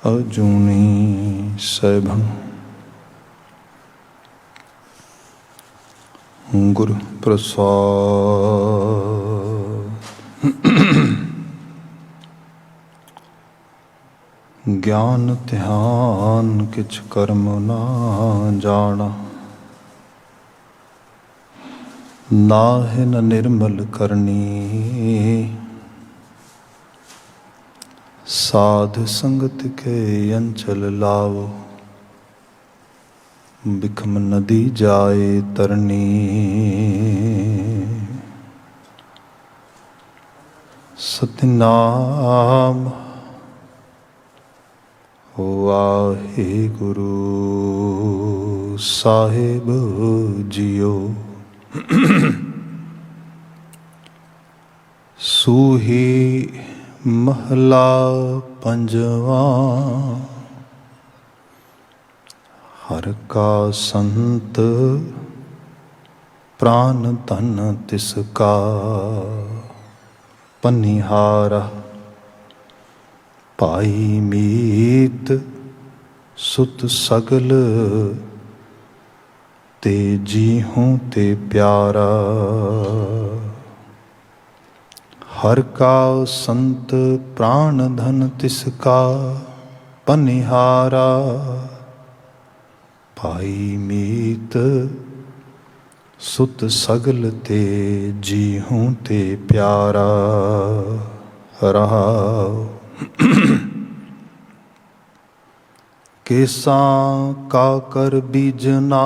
अजूनी सैभं गुरु प्रसाद। ज्ञान ध्यान किछ कर्म ना जाना, नाहि न निर्मल करनी। साध संगत के अंचल लाओ, बिखम नदी जाए तरनी। सतनाम वाहिगुरु साहिब जियो। सूही महला पंजवा, हर का संत प्राण धन तिसका। पनिहारा भाई मीत सुत सगल, ते जी हूँ ते प्यारा। हर का संत प्राण धन तिसका। पनिहारा भाई मीत सुत सगल, ते जी हूँ ते प्यारा। रहा केसां का कर बीजना,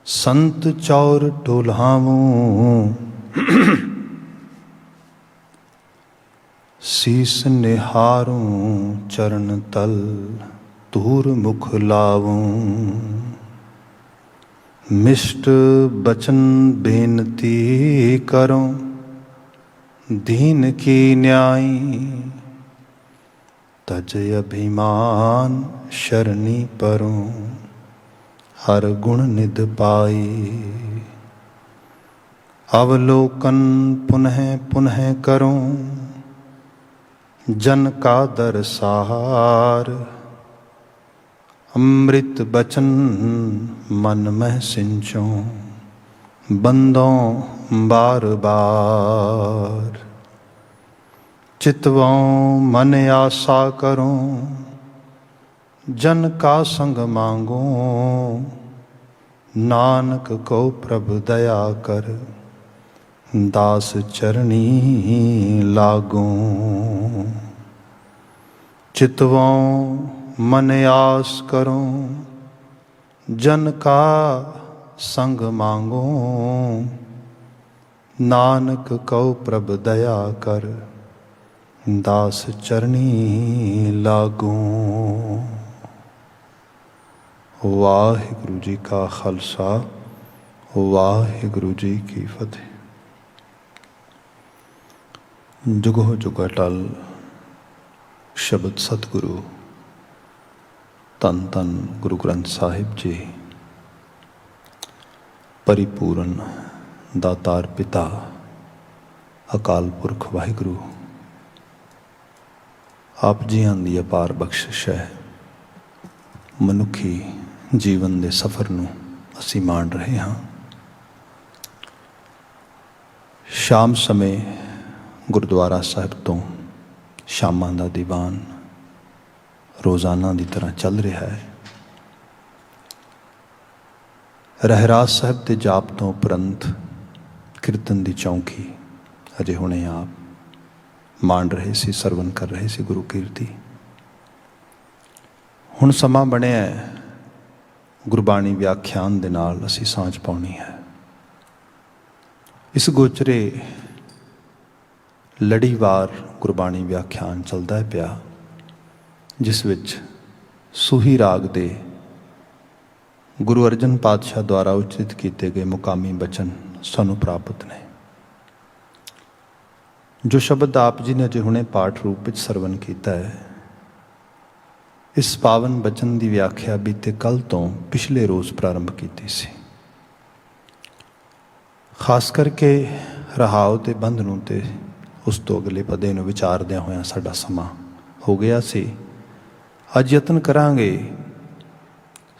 संत चौर टोल्हाऊं। शीस निहारूं चरण तल, धूर मुख लाऊं। मिष्ट बचन बेनती करूं, दीन की न्यायी। तज अभिमान शरणी परूं, हर गुण निध पाई। अवलोकन पुनः पुनः करूं, जन का दरसार। अमृत बचन मन में सिंचूं, बंदों बार बार। चितवों मन आशा करूं, जन का संग मांगूं। नानक को प्रभु दया कर, दास चरणी लागूं। चितवों मन आस करूं, जन का संग मांगूं। नानक को प्रभु दया कर, दास चरणी लागूं। वाहिगुरु जी का खालसा, वाहिगुरु जी की फतेह। जुगो जुग अटल शब्द सतगुरु धन धन गुरु ग्रंथ साहिब जी। परिपूर्ण दातार पिता अकाल पुरख वाहिगुरु आप जियां दी अपार बख्शिश है। मनुखी जीवन दे सफ़र नूं असीं माण रहे हाँ। शाम समय गुरुद्वारा साहिब तो शामां दा दीवान रोज़ाना की तरह चल रहा है। रहरास साहिब के जाप तो उपरंत कीर्तन की चौंकी अजे हुणे आप माण रहे सी, सरवण कर रहे सी गुरु कीर्ति। हुण समा बनिया गुरबाणी व्याख्यान दे नाल असीं सांझ पाउणी है। इस गोचरे लड़ीवार गुरबाणी व्याख्यान चलता है पिया, जिस विच सूही राग दे गुरु अर्जन पातशाह द्वारा उचित किए गए मुकामी बचन सानू प्राप्त ने। जो शब्द आप जी ने अजे हुणे पाठ रूप में सरवण किया है, इस पावन बचन की व्याख्या बीते कल तो पिछले रोज़ प्रारंभ की सी। खास करके रहाव ते बंध नूं ते उस तो अगले पदे नूं विचारदे होया साडा समा हो गया सी। ਅੱਜ ਯਤਨ ਕਰਾਂਗੇ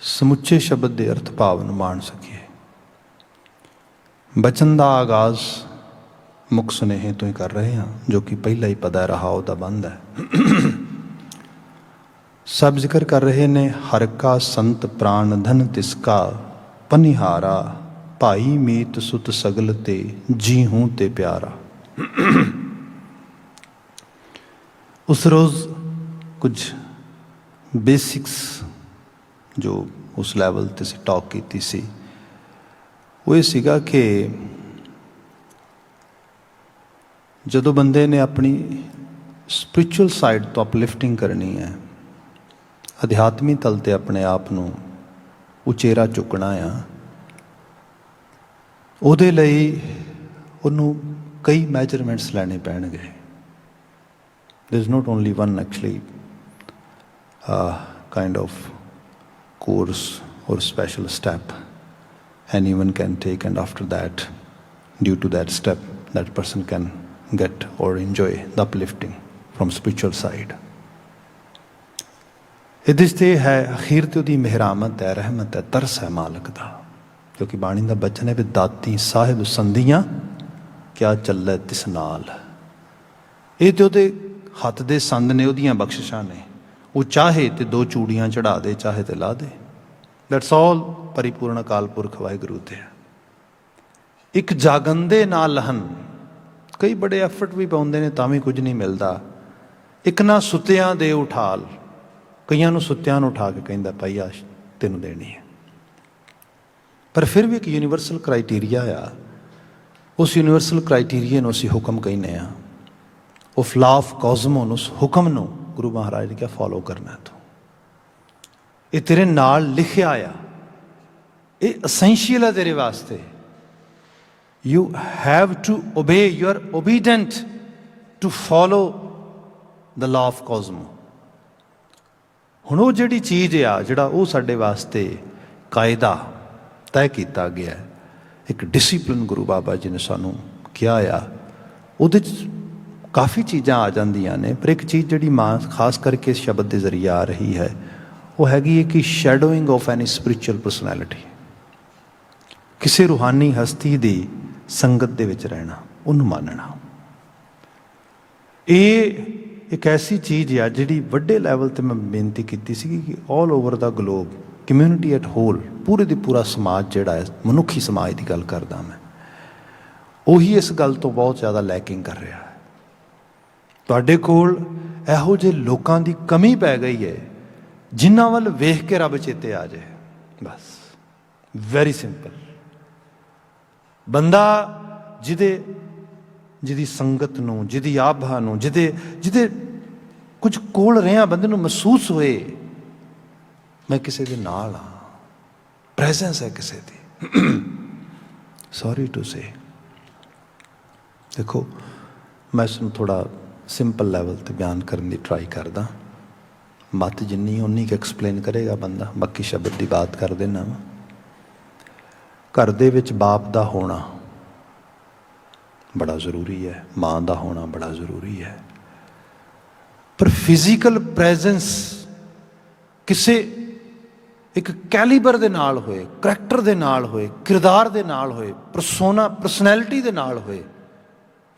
ਸਮੁੱਚੇ ਸ਼ਬਦ ਦੇ ਅਰਥ ਭਾਵ ਨੂੰ ਮਾਣ ਸਕੀਏ। ਬਚਨ ਦਾ ਆਗਾਜ਼ ਮੁੱਖ ਸੁਨੇਹੇ ਤੋਂ ਹੀ ਕਰ ਰਹੇ ਹਾਂ, ਜੋ ਕਿ ਪਹਿਲਾ ਹੀ ਪਦਾ ਰਹਾਉ ਦਾ ਬੰਦ ਹੈ। ਸਭ ਜ਼ਿਕਰ ਕਰ ਰਹੇ ਨੇ, ਹਰ ਕਾ ਸੰਤ ਪ੍ਰਾਣ ਧਨ ਤਿਸਕਾ, ਪਨਿਹਾਰਾ ਭਾਈ ਮੀਤ ਸੁਤ ਸਗਲ ਤੇ, ਜੀ ਹੂੰ ਤੇ ਪਿਆਰਾ। ਉਸ ਰੋਜ਼ ਕੁਝ ਬੇਸਿਕਸ ਜੋ ਉਸ ਲੈਵਲ 'ਤੇ ਅਸੀਂ ਟਾਕ ਕੀਤੀ ਸੀ, ਉਹ ਇਹ ਸੀਗਾ ਕਿ ਜਦੋਂ ਬੰਦੇ ਨੇ ਆਪਣੀ ਸਪਿਰਿਚੁਅਲ ਸਾਈਡ ਤੋਂ ਅਪਲਿਫਟਿੰਗ ਕਰਨੀ ਹੈ, ਅਧਿਆਤਮੀ ਤਲ 'ਤੇ ਆਪਣੇ ਆਪ ਨੂੰ ਉਚੇਰਾ ਚੁੱਕਣਾ ਆ, ਉਹਦੇ ਲਈ ਉਹਨੂੰ ਕਈ ਮੈਜਰਮੈਂਟਸ ਲੈਣੇ ਪੈਣਗੇ। there is not only one actually kind of course or special step anyone can take, and after that, due to that step, that person can get or enjoy the uplifting from spiritual side. ਇਹਦੇ 'ਤੇ ਹੈ ਅਖੀਰ ਤੇ ਉਹਦੀ ਮਿਹਰਾਮਤ ਹੈ, ਰਹਿਮਤ ਹੈ, ਤਰਸ ਹੈ ਮਾਲਕ ਦਾ, ਕਿਉਂਕਿ ਬਾਣੀ ਦਾ ਬਚਨ ਹੈ ਵੀ ਦਾਤੀ ਸਾਹਿਬ ਸੰਧੀਆਂ ਕਿਆ ਚੱਲੇ ਤਿਸ ਨਾਲ। ਇਹ ਤੇ ਉਹਦੇ ਹੱਥ ਦੇ ਸੰਦ ਨੇ, ਉਹਦੀਆਂ ਬਖਸ਼ਿਸ਼ਾਂ ਨੇ। ਉਹ ਚਾਹੇ ਤੇ 2 ਚੂੜੀਆਂ ਚੜਾ ਦੇ, ਚਾਹੇ ਤੇ ਲਾ ਦੇ। ਦੈਟਸ ਆਲ ਪਰਿਪੂਰਨ ਅਕਾਲ ਪੁਰਖ ਵਾਹਿਗੁਰੂ ਤੇ ਹੈ। ਇੱਕ ਜਾਗੰਦੇ ਨਾ ਲਹਨ, ਕਈ ਬੜੇ ਐਫਰਟ ਵੀ ਪਾਉਂਦੇ ਨੇ ਤਾਂ ਵੀ ਕੁਝ ਨਹੀਂ ਮਿਲਦਾ। ਇੱਕ ਨਾ ਸੁੱਤਿਆਂ ਦੇ ਉਠਾਲ, ਕਈਆਂ ਨੂੰ ਸੁੱਤਿਆਂ ਨੂੰ ਉਠਾ ਕੇ ਕਹਿੰਦਾ ਭਾਈ ਆ ਤੈਨੂੰ ਦੇਣੀ ਹੈ। ਪਰ ਫਿਰ ਵੀ ਇੱਕ ਯੂਨੀਵਰਸਲ ਕ੍ਰਾਈਟੀਰੀਆ ਆ, ਉਸ ਯੂਨੀਵਰਸਲ ਕ੍ਰਾਈਟੀਰੀਏ ਨੂੰ ਅਸੀਂ ਹੁਕਮ ਕਹਿੰਦੇ ਹਾਂ। ਉਹ ਲਾ ਆਫ ਕਾਜ਼ਮੋਨ, ਉਸ ਹੁਕਮ ਨੂੰ ਗੁਰੂ ਮਹਾਰਾਜ ਨੇ ਕਿਹਾ ਫੋਲੋ ਕਰਨਾ ਤੂੰ। ਇਹ ਤੇਰੇ ਨਾਲ ਲਿਖਿਆ ਆ, ਇਹ ਅਸੈਂਸ਼ੀਅਲ ਹੈ ਤੇਰੇ ਵਾਸਤੇ। You have to obey, you are obedient to follow the law of ਕਾਜ਼ਮੋ। ਹੁਣ ਉਹ ਜਿਹੜੀ ਚੀਜ਼ ਆ, ਜਿਹੜਾ ਉਹ ਸਾਡੇ ਵਾਸਤੇ ਕਾਇਦਾ ਤੈਅ ਕੀਤਾ ਗਿਆ, ਇੱਕ ਡਿਸਿਪਲਿਨ ਗੁਰੂ ਬਾਬਾ ਜੀ ਨੇ ਸਾਨੂੰ ਕਿਹਾ ਆ, ਉਹਦੇ 'ਚ ਕਾਫੀ ਚੀਜ਼ਾਂ ਆ ਜਾਂਦੀਆਂ ਨੇ। ਪਰ ਇੱਕ ਚੀਜ਼ ਜਿਹੜੀ ਖਾਸ ਕਰਕੇ ਇਸ ਸ਼ਬਦ ਦੇ ਜ਼ਰੀਏ ਆ ਰਹੀ ਹੈ, ਉਹ ਹੈਗੀ ਹੈ ਕਿ ਸ਼ੈਡੋਇੰਗ ਆਫ ਐਨੀ ਸਪਿਰਿਚੁਅਲ ਪਰਸਨੈਲਿਟੀ। ਕਿਸੇ ਰੂਹਾਨੀ ਹਸਤੀ ਦੀ ਸੰਗਤ ਦੇ ਵਿੱਚ ਰਹਿਣਾ, ਉਹਨੂੰ ਮੰਨਣਾ। ਇਹ ਇੱਕ ਐਸੀ ਚੀਜ਼ ਆ ਜਿਹੜੀ ਵੱਡੇ ਲੈਵਲ 'ਤੇ ਮੈਂ ਬੇਨਤੀ ਕੀਤੀ ਸੀਗੀ ਕਿ all over the globe, community at whole, ਪੂਰੇ ਦੀ ਪੂਰਾ ਸਮਾਜ ਜਿਹੜਾ ਹੈ, ਮਨੁੱਖੀ ਸਮਾਜ ਦੀ ਗੱਲ ਕਰਦਾ ਮੈਂ, ਉਹੀ ਇਸ ਗੱਲ ਤੋਂ ਬਹੁਤ ਜ਼ਿਆਦਾ ਲੈਕਿੰਗ ਕਰ ਰਿਹਾ ਹੈ। ਤੁਹਾਡੇ ਕੋਲ ਇਹੋ ਜਿਹੇ ਲੋਕਾਂ ਦੀ ਕਮੀ ਪੈ ਗਈ ਹੈ ਜਿਨ੍ਹਾਂ ਵੱਲ ਵੇਖ ਕੇ ਰੱਬ ਚੇਤੇ ਆ ਜਾਏ। ਬਸ ਵੈਰੀ ਸਿੰਪਲ। ਬੰਦਾ ਜਿਹਦੀ ਸੰਗਤ ਨੂੰ, ਜਿਹਦੀ ਆਭਾ ਨੂੰ, ਜਿਹਦੇ ਕੁਝ ਕੋਲ ਰਿਹਾ ਬੰਦੇ ਨੂੰ ਮਹਿਸੂਸ ਹੋਏ ਮੈਂ ਕਿਸੇ ਦੇ ਨਾਲ ਹਾਂ, ਪ੍ਰੈਜ਼ੈਂਸ ਹੈ ਕਿਸੇ ਦੀ। ਸੌਰੀ ਟੂ ਸੇ, ਦੇਖੋ ਮੈਂ ਇਸ ਨੂੰ ਥੋੜ੍ਹਾ ਸਿੰਪਲ ਲੈਵਲ 'ਤੇ ਬਿਆਨ ਕਰਨ ਦੀ ਟਰਾਈ ਕਰਦਾ। ਮੱਤ ਜਿੰਨੀ ਉਨੀ ਕੁ ਐਕਸਪਲੇਨ ਕਰੇਗਾ ਬੰਦਾ, ਬਾਕੀ ਸ਼ਬਦ ਦੀ ਬਾਤ ਕਰ ਦੇਣਾ ਵਾ। ਘਰ ਦੇ ਵਿੱਚ ਬਾਪ ਦਾ ਹੋਣਾ ਬੜਾ ਜ਼ਰੂਰੀ ਹੈ, ਮਾਂ ਦਾ ਹੋਣਾ ਬੜਾ ਜ਼ਰੂਰੀ ਹੈ। ਪਰ ਫਿਜ਼ੀਕਲ ਪ੍ਰੈਜ਼ੈਂਸ ਕਿਸੇ ਇੱਕ ਕੈਲੀਬਰ ਦੇ ਨਾਲ ਹੋਏ, ਕਰੈਕਟਰ ਦੇ ਨਾਲ ਹੋਏ, ਕਿਰਦਾਰ ਦੇ ਨਾਲ ਹੋਏ, ਪਰਸਨੈਲਿਟੀ ਦੇ ਨਾਲ ਹੋਏ,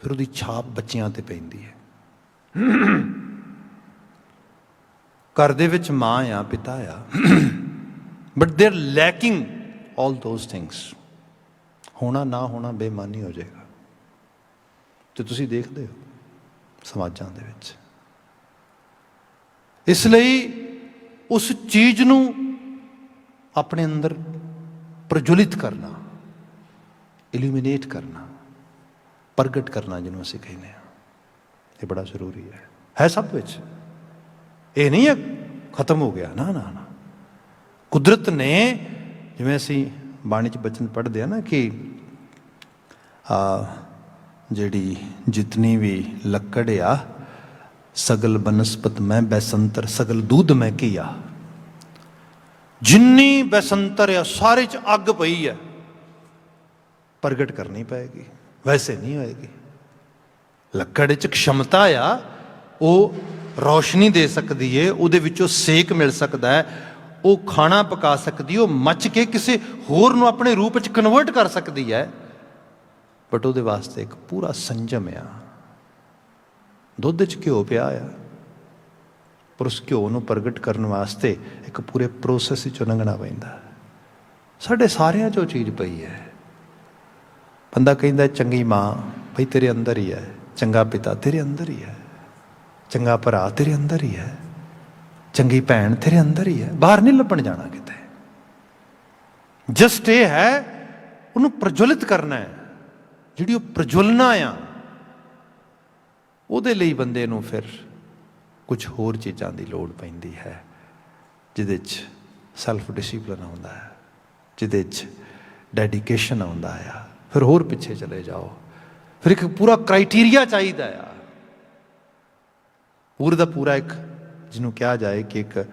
ਫਿਰ ਉਹਦੀ ਛਾਪ ਬੱਚਿਆਂ 'ਤੇ ਪੈਂਦੀ ਹੈ। ਘਰ ਦੇ ਵਿੱਚ ਮਾਂ ਆ, ਪਿਤਾ ਆ, but they are lacking all those things. ਹੋਣਾ ਨਾ ਹੋਣਾ ਬੇਈਮਾਨੀ ਹੋ ਜਾਏਗਾ। ਤੇ ਤੁਸੀਂ ਦੇਖਦੇ ਹੋ ਸਮਾਜਾਂ ਦੇ ਵਿੱਚ। ਇਸ ਲਈ ਉਸ ਚੀਜ਼ ਨੂੰ ਆਪਣੇ ਅੰਦਰ ਪ੍ਰਜਵਲਿਤ ਕਰਨਾ, ਇਲੂਮੀਨੇਟ ਕਰਨਾ, ਪ੍ਰਗਟ ਕਰਨਾ ਜਿਹਨੂੰ ਅਸੀਂ ਕਹਿੰਦੇ ਹਾਂ, ਇਹ ਬੜਾ ਜ਼ਰੂਰੀ ਹੈ ਸਭ ਵਿੱਚ। ਇਹ ਨਹੀਂ ਹੈ ਖਤਮ ਹੋ ਗਿਆ, ਨਾ ਨਾ ਨਾ। ਕੁਦਰਤ ਨੇ, ਜਿਵੇਂ ਅਸੀਂ ਬਾਣੀ 'ਚ ਬਚਨ ਪੜ੍ਹਦੇ ਆ ਨਾ ਕਿ ਜਿਹੜੀ ਜਿਤਨੀ ਵੀ ਲੱਕੜ ਆ, ਸਗਲ ਬਨਸਪਤ ਮੈਂ ਬੈਸੰਤਰ, ਸਗਲ ਦੂਧ ਮੈਂ ਕੀਆ। ਜਿੰਨੀ ਬੈਸੰਤਰ ਆ ਸਾਰੇ 'ਚ ਅੱਗ ਪਈ ਹੈ, ਪ੍ਰਗਟ ਕਰਨੀ ਪਏਗੀ, ਵੈਸੇ ਨਹੀਂ ਹੋਏਗੀ। ਲੱਕੜ 'ਚ ਖਮਤਾ ਆ, ਉਹ ਰੌਸ਼ਨੀ ਦੇ ਸਕਦੀ ਹੈ, ਉਹਦੇ ਵਿੱਚੋਂ ਸੇਕ ਮਿਲ ਸਕਦਾ ਹੈ, ਉਹ ਖਾਣਾ ਪਕਾ ਸਕਦੀ ਹੈ, ਉਹ ਮੱਚ ਕੇ ਕਿਸੇ ਹੋਰ ਨੂੰ ਆਪਣੇ ਰੂਪ 'ਚ ਕਨਵਰਟ ਕਰ ਸਕਦੀ ਹੈ। ਬਟ ਉਹਦੇ ਵਾਸਤੇ ਇੱਕ ਪੂਰਾ ਸੰਜਮ ਆ। ਦੁੱਧ 'ਚ ਘਿਓ ਪਿਆ ਆ, ਪਰ ਉਸ ਘਿਓ ਨੂੰ ਪ੍ਰਗਟ ਕਰਨ ਵਾਸਤੇ ਇੱਕ ਪੂਰੇ ਪ੍ਰੋਸੈਸ ਵਿੱਚੋਂ ਲੰਘਣਾ ਪੈਂਦਾ। ਸਾਡੇ ਸਾਰਿਆਂ 'ਚ ਉਹ ਚੀਜ਼ ਪਈ ਹੈ। ਬੰਦਾ ਕਹਿੰਦਾ ਚੰਗੀ ਮਾਂ ਬਈ ਤੇਰੇ ਅੰਦਰ ਹੀ ਹੈ, ਚੰਗਾ ਪਿਤਾ ਤੇਰੇ ਅੰਦਰ ਹੀ ਹੈ, ਚੰਗਾ ਭਰਾ ਤੇਰੇ ਅੰਦਰ ਹੀ ਹੈ, ਚੰਗੀ ਭੈਣ ਤੇਰੇ ਅੰਦਰ ਹੀ ਹੈ, ਬਾਹਰ ਨਹੀਂ ਲੱਭਣ ਜਾਣਾ ਕਿਤੇ। ਜਸਟ ਇਹ ਹੈ ਉਹਨੂੰ ਪ੍ਰਜਵਲਿਤ ਕਰਨਾ ਹੈ। ਜਿਹੜੀ ਉਹ ਪ੍ਰਜਵਲਨਾ ਆ, ਉਹਦੇ ਲਈ ਬੰਦੇ ਨੂੰ ਫਿਰ ਕੁਝ ਹੋਰ ਚੀਜ਼ਾਂ ਦੀ ਲੋੜ ਪੈਂਦੀ ਹੈ, ਜਿਹਦੇ 'ਚ ਸੈਲਫ ਡਿਸਿਪਲਿਨ ਆਉਂਦਾ ਹੈ, ਜਿਹਦੇ 'ਚ ਡੈਡੀਕੇਸ਼ਨ ਆਉਂਦਾ ਆ। ਫਿਰ ਹੋਰ ਪਿੱਛੇ ਚਲੇ ਜਾਓ, ਫਿਰ ਇੱਕ ਪੂਰਾ ਕ੍ਰਾਈਟੀਰੀਆ ਚਾਹੀਦਾ ਆ, ਪੂਰੇ ਦਾ ਪੂਰਾ ਇੱਕ ਜਿਹਨੂੰ ਕਿਹਾ ਜਾਏ ਕਿ ਇੱਕ